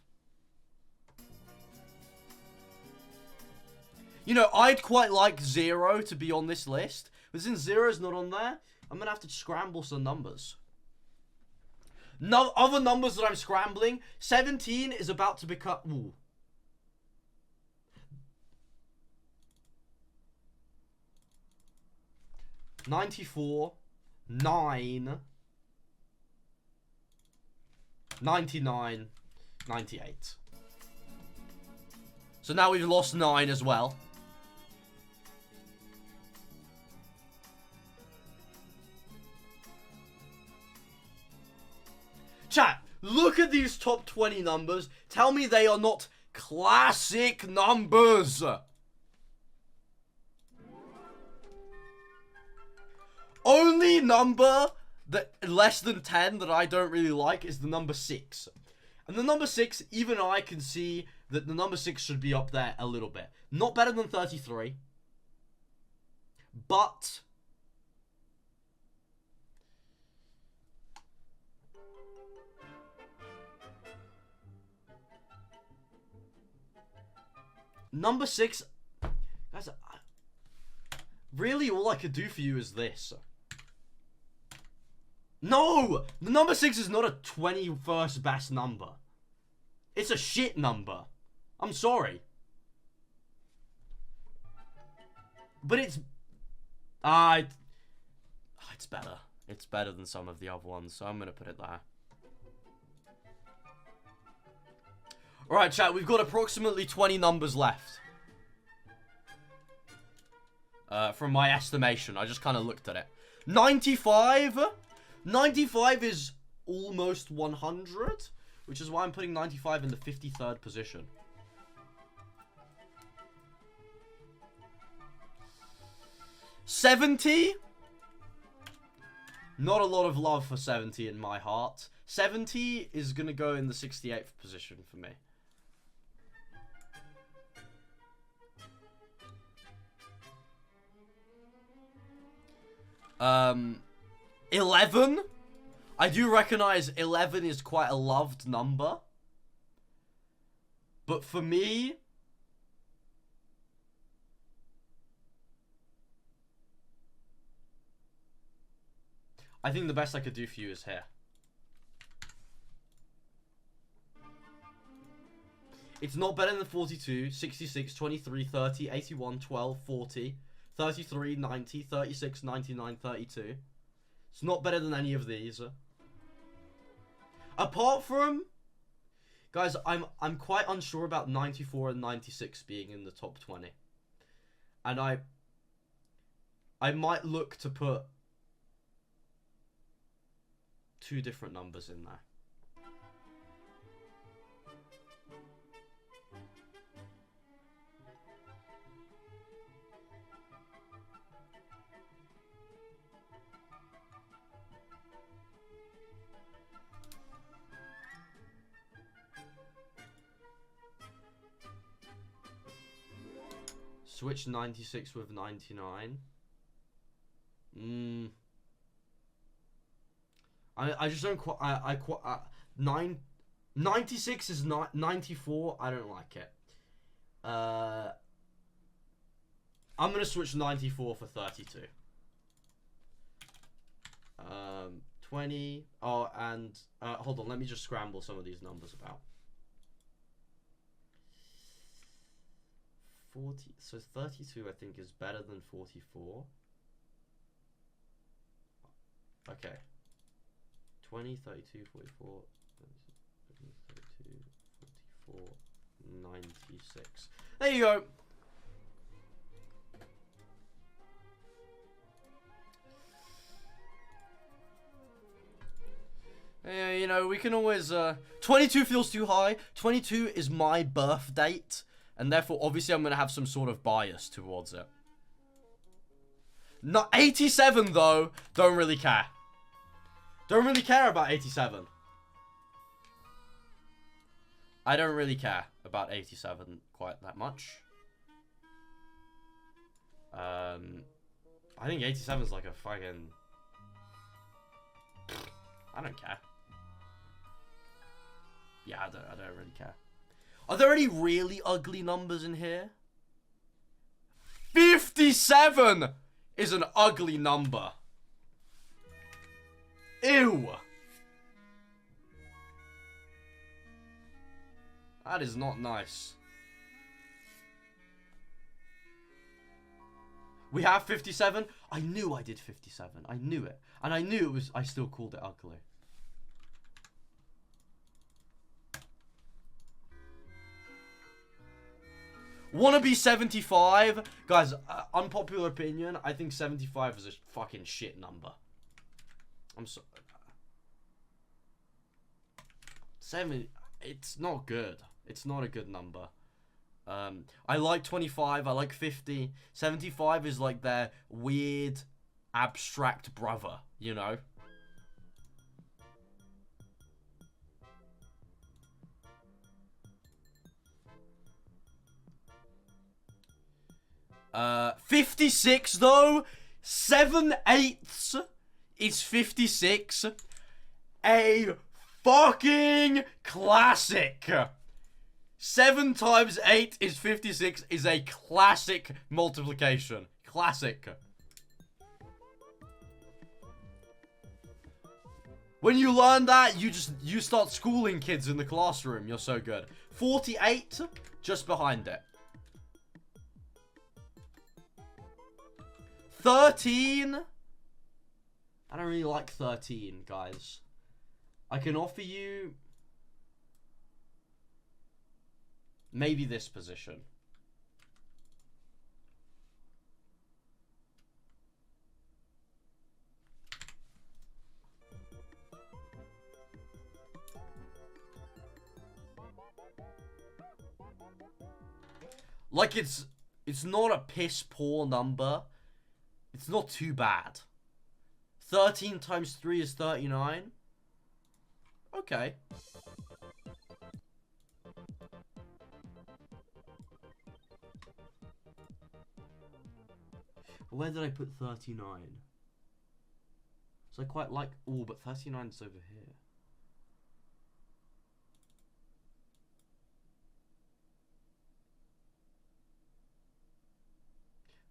A: You know, I'd quite like 0 to be on this list. But since 0 is not on there, I'm going to have to scramble some numbers. No other numbers that I'm scrambling. 17 is about to become... Ooh. $94, 9, 99, 98. So now we've lost 9 as well. Chat, look at these top 20 numbers. Tell me they are not classic numbers. Only number that less than 10 that I don't really like is the number 6. And the number 6, even I can see that the number 6 should be up there a little bit. Not better than 33. But... Number 6... Guys, really all I could do for you is this. No! The number 6 is not a 21st best number. It's a shit number. I'm sorry. But it's... it's better. It's better than some of the other ones, so I'm going to put it there. Alright, chat, we've got approximately 20 numbers left. From my estimation. I just kind of looked at it. 95? 95 is almost 100, which is why I'm putting 95 in the 53rd position. $70? Not a lot of love for 70 in my heart. 70 is going to go in the 68th position for me. Um... 11? I do recognize 11 is quite a loved number. But for me... I think the best I could do for you is here. It's not better than 42, 66, 23, 30, 81, 12, 40, 33, 90, 36, 99, 32. It's not better than any of these. Apart from... Guys, I'm quite unsure about 94 and 96 being in the top 20. And I might look to put 2 different numbers in there. Switch 96 with 99. I just don't quite... 96 is not... 94, I don't like it. I'm going to switch 94 for 32. 20... Oh, and... hold on, let me just scramble some of these numbers about. 40... So 32, I think, is better than 44. Okay. 20, 32, 44, 32, 44, 96. There you go. Yeah, you know, we can always... 22 feels too high. 22 is my birth date. And therefore, obviously, I'm going to have some sort of bias towards it. Not 87, though. Don't really care. Don't really care about 87. I don't really care about 87 quite that much. I think 87 is like a fucking... I don't care. Yeah, I don't really care. Are there any really ugly numbers in here? 57 is an ugly number. Ew. That is not nice. We have 57. I knew I did 57. I knew it. And I knew it was... I still called it ugly. Wanna be 75? Guys, unpopular opinion. I think 75 is a fucking shit number. I'm sorry. 7... It's not good. It's not a good number. I like 25. I like 50. 75 is like their weird, abstract brother, you know? Uh, 56 though? 7/8 is 56. A fucking classic. 7 times 8 is 56 is a classic multiplication. Classic. When you learn that, you start schooling kids in the classroom. You're so good. 48, just behind it. 13. I don't really like 13, guys. I can offer you maybe this position. Like it's not a piss poor number. It's not too bad. 13 times 3 is 39. Okay. Where did I put 39? So I quite like... Oh, but 39 is over here.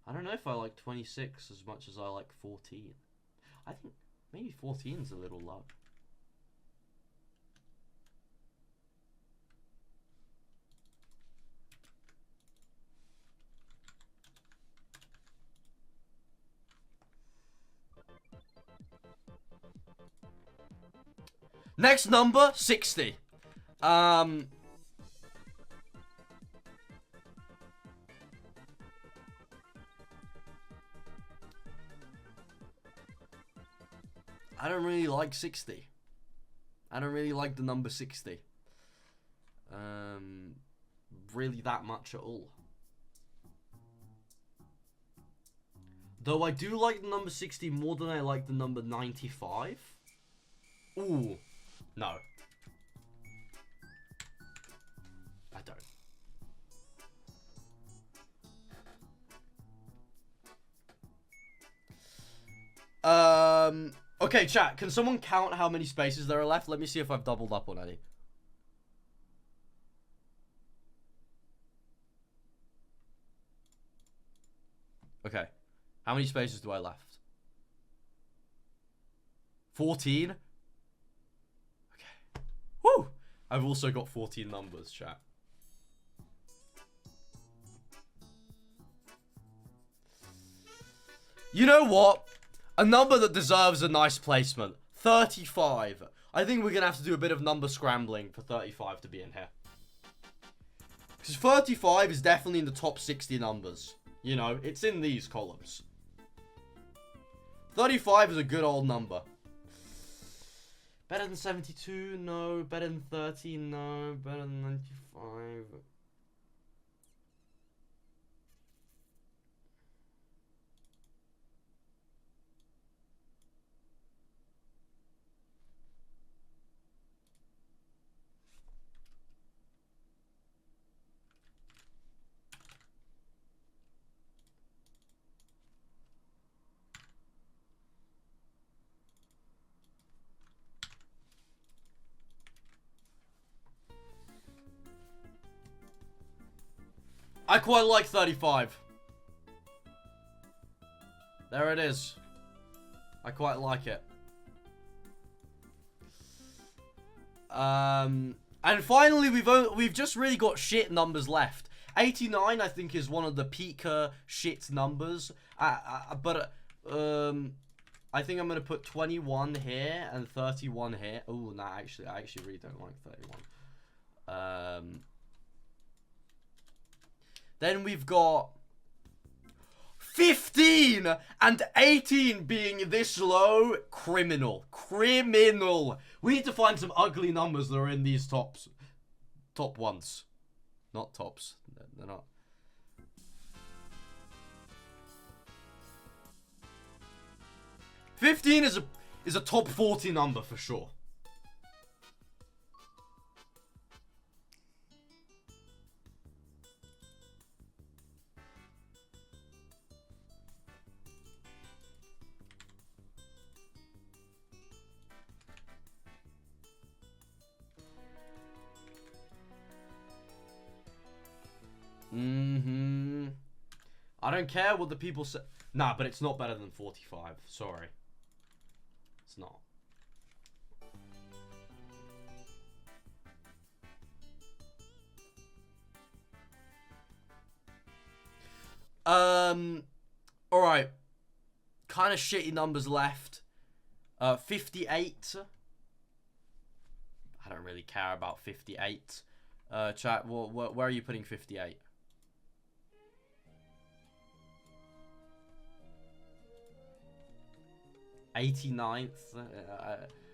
A: I don't know if I like 26 as much as I like 14. I think maybe 14 is a little low. Next number, 60. I don't really like 60. I don't really like the number 60. Really that much at all. Though I do like the number 60 more than I like the number 95. Ooh. No. I don't. Okay, chat. Can someone count how many spaces there are left? Let me see if I've doubled up on any. Okay. How many spaces do I left? 14? Okay. Woo! I've also got 14 numbers, chat. You know what? A number that deserves a nice placement. 35. I think we're going to have to do a bit of number scrambling for 35 to be in here. Because 35 is definitely in the top 60 numbers. You know, it's in these columns. 35 is a good old number. Better than 72? No. Better than 30? No. Better than 95? I quite like 35. There it is. I quite like it. And finally, we've just really got shit numbers left. 89, I think, is one of the peaker shit numbers. But I think I'm gonna put 21 here and 31 here. Oh, nah, actually, I actually really don't like 31. Then we've got 15 and 18 being this low. Criminal. Criminal. We need to find some ugly numbers that are in these top ones. Not tops. They're not. $15 is a top 40 number for sure. I don't care what the people say. Nah, but it's not better than 45. Sorry. It's not. Alright. Kind of shitty numbers left. 58. I don't really care about 58. Chat, where are you putting 58? '89th.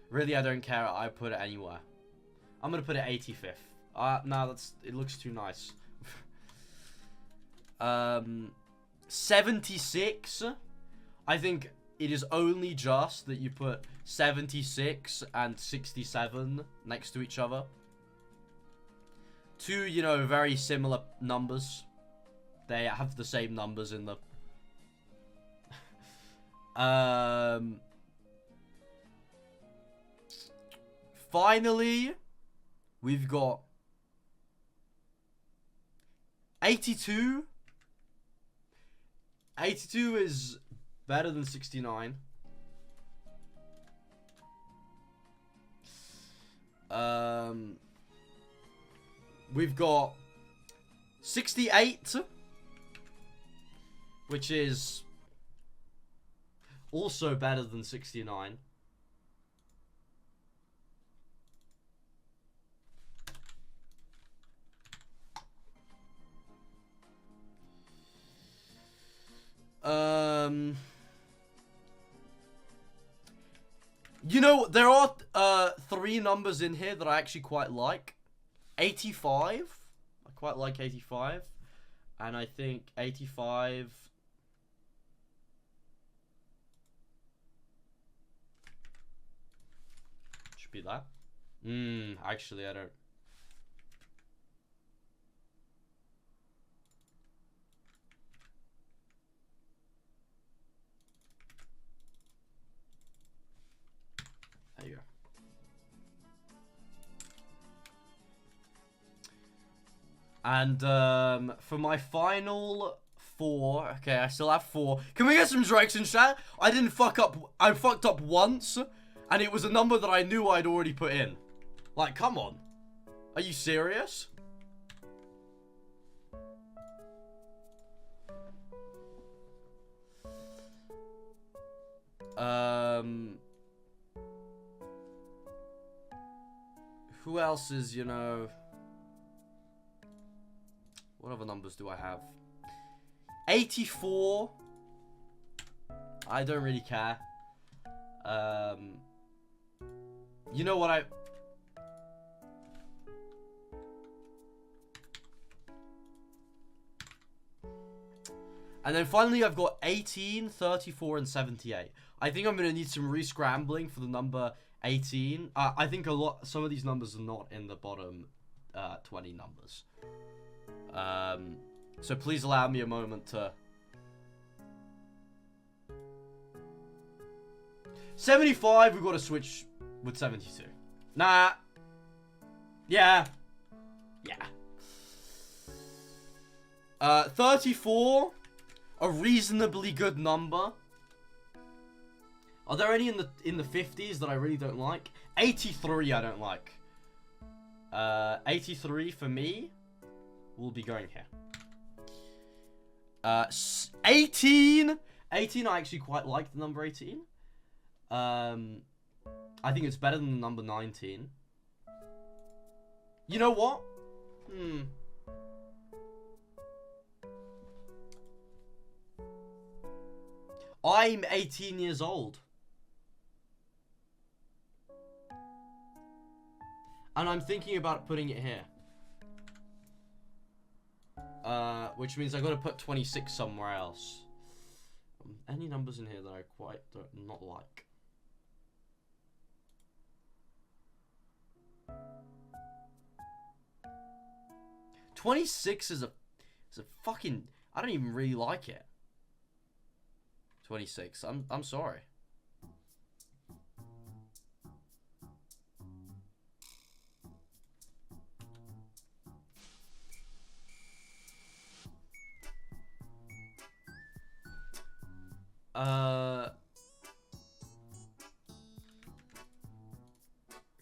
A: Really, I don't care. I put it anywhere. I'm gonna put it 85th. No, it looks too nice. 76. I think it is only just that you put 76 and 67 next to each other. Two, you know, very similar numbers. They have the same numbers in them. Finally, we've got 82. 82 is better than 69. We've got 68, which is also better than 69. You know, there are 3 numbers in here that I actually quite like. 85. I quite like 85. And I think 85... should be that. Actually, I don't... There you go. And for my final 4, okay, I still have 4. Can we get some strikes in chat? I didn't fuck up. I fucked up once, and it was a number that I knew I'd already put in. Like, come on. Are you serious? Who else is, you know... What other numbers do I have? 84. I don't really care. You know what And then finally I've got 18, 34, and 78. I think I'm going to need some re-scrambling for the number 18. I think some of these numbers are not in the bottom 20 numbers. So please allow me a moment to... 75, we've got to switch with 72. Nah. Yeah. Yeah. 34, a reasonably good number. Are there any in the 50s that I really don't like? 83 I don't like. 83 for me will be going here. 18 I actually quite like the number 18. I think it's better than the number 19. You know what? I'm 18 years old. And I'm thinking about putting it here. Which means I gotta put 26 somewhere else. Any numbers in here that I quite don't not like? $26 is a fucking, I don't even really like it. 26. I'm sorry.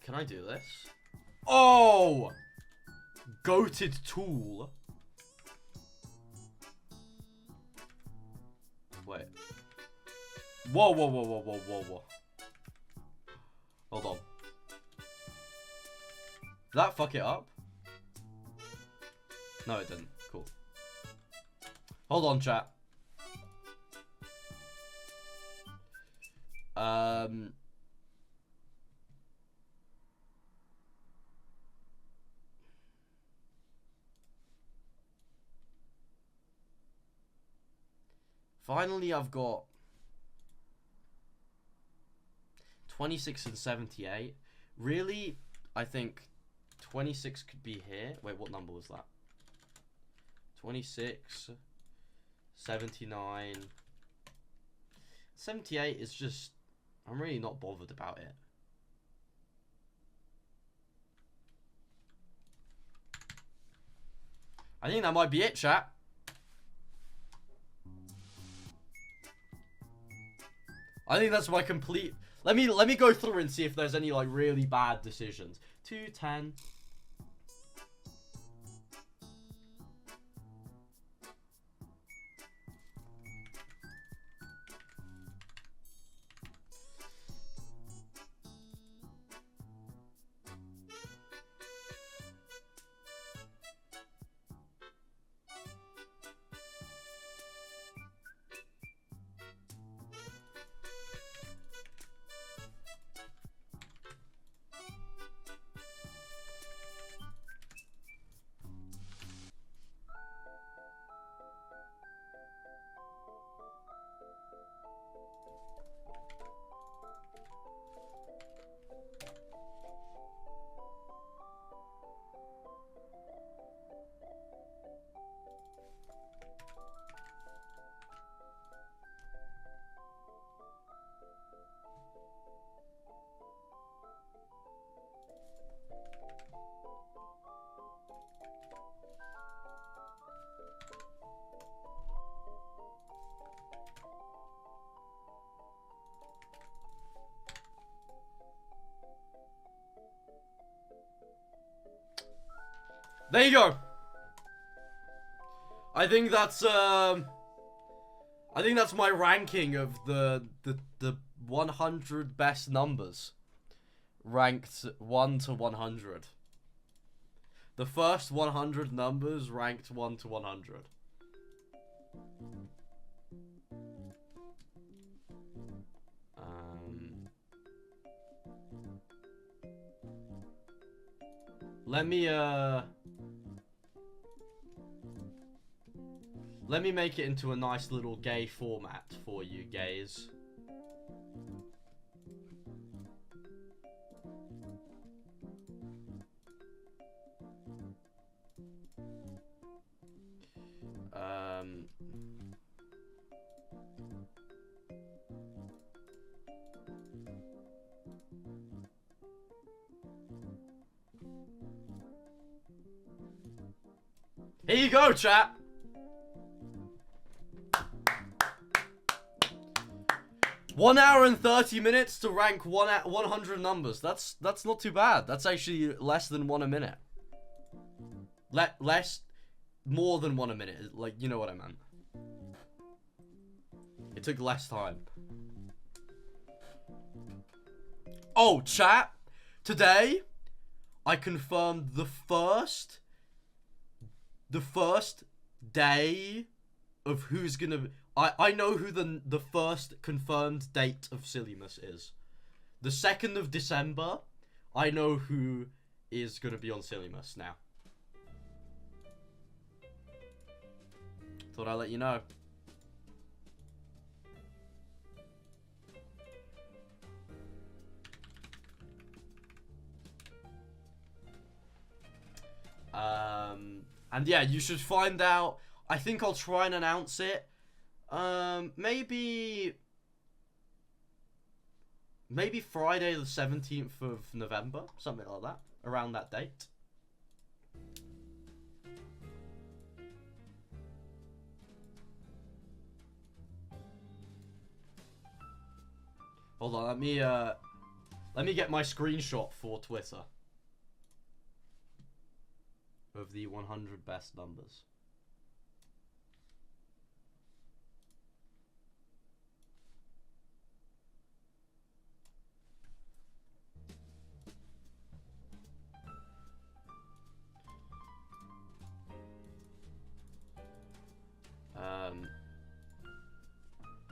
A: Can I do this? Oh! Goated tool. Wait. Whoa. Hold on. Did that fuck it up? No, it didn't. Cool. Hold on, chat. Finally, I've got 26 and 78. Really, I think 26 could be here. Wait, what number was that? 26, 79, 78 is just, I'm really not bothered about it. I think that might be it, chat. I think that's my complete. Let me go through and see if there's any like really bad decisions. 210. There you go. I think that's my ranking of the 100 best numbers, ranked 1 to 100. The first 100 numbers ranked 1 to 100. Let me make it into a nice little gay format for you gays. Here you go, chat. 1 hour and 30 minutes to rank 100 numbers. That's not too bad. That's actually less than 1 a minute. More than 1 a minute. Like, you know what I meant. It took less time. Oh, chat. Today, I confirmed the first day of who's gonna... I know who the first confirmed date of Sillymas is. The 2nd of December, I know who is gonna be on Sillymas now. Thought I'd let you know. And yeah, you should find out. I think I'll try and announce it. Maybe Friday the 17th of November, something like that, around that date. Hold on, let me get my screenshot for Twitter of the 100 best numbers.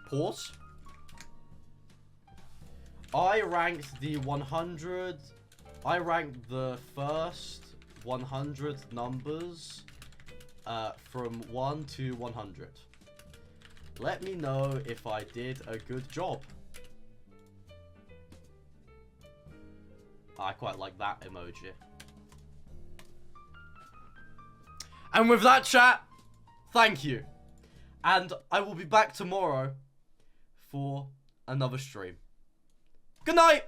A: Pause. I ranked the 100. I ranked the first 100 numbers from 1 to 100. Let me know if I did a good job. I quite like that emoji. And with that, chat, thank you. And I will be back tomorrow for another stream. Good night!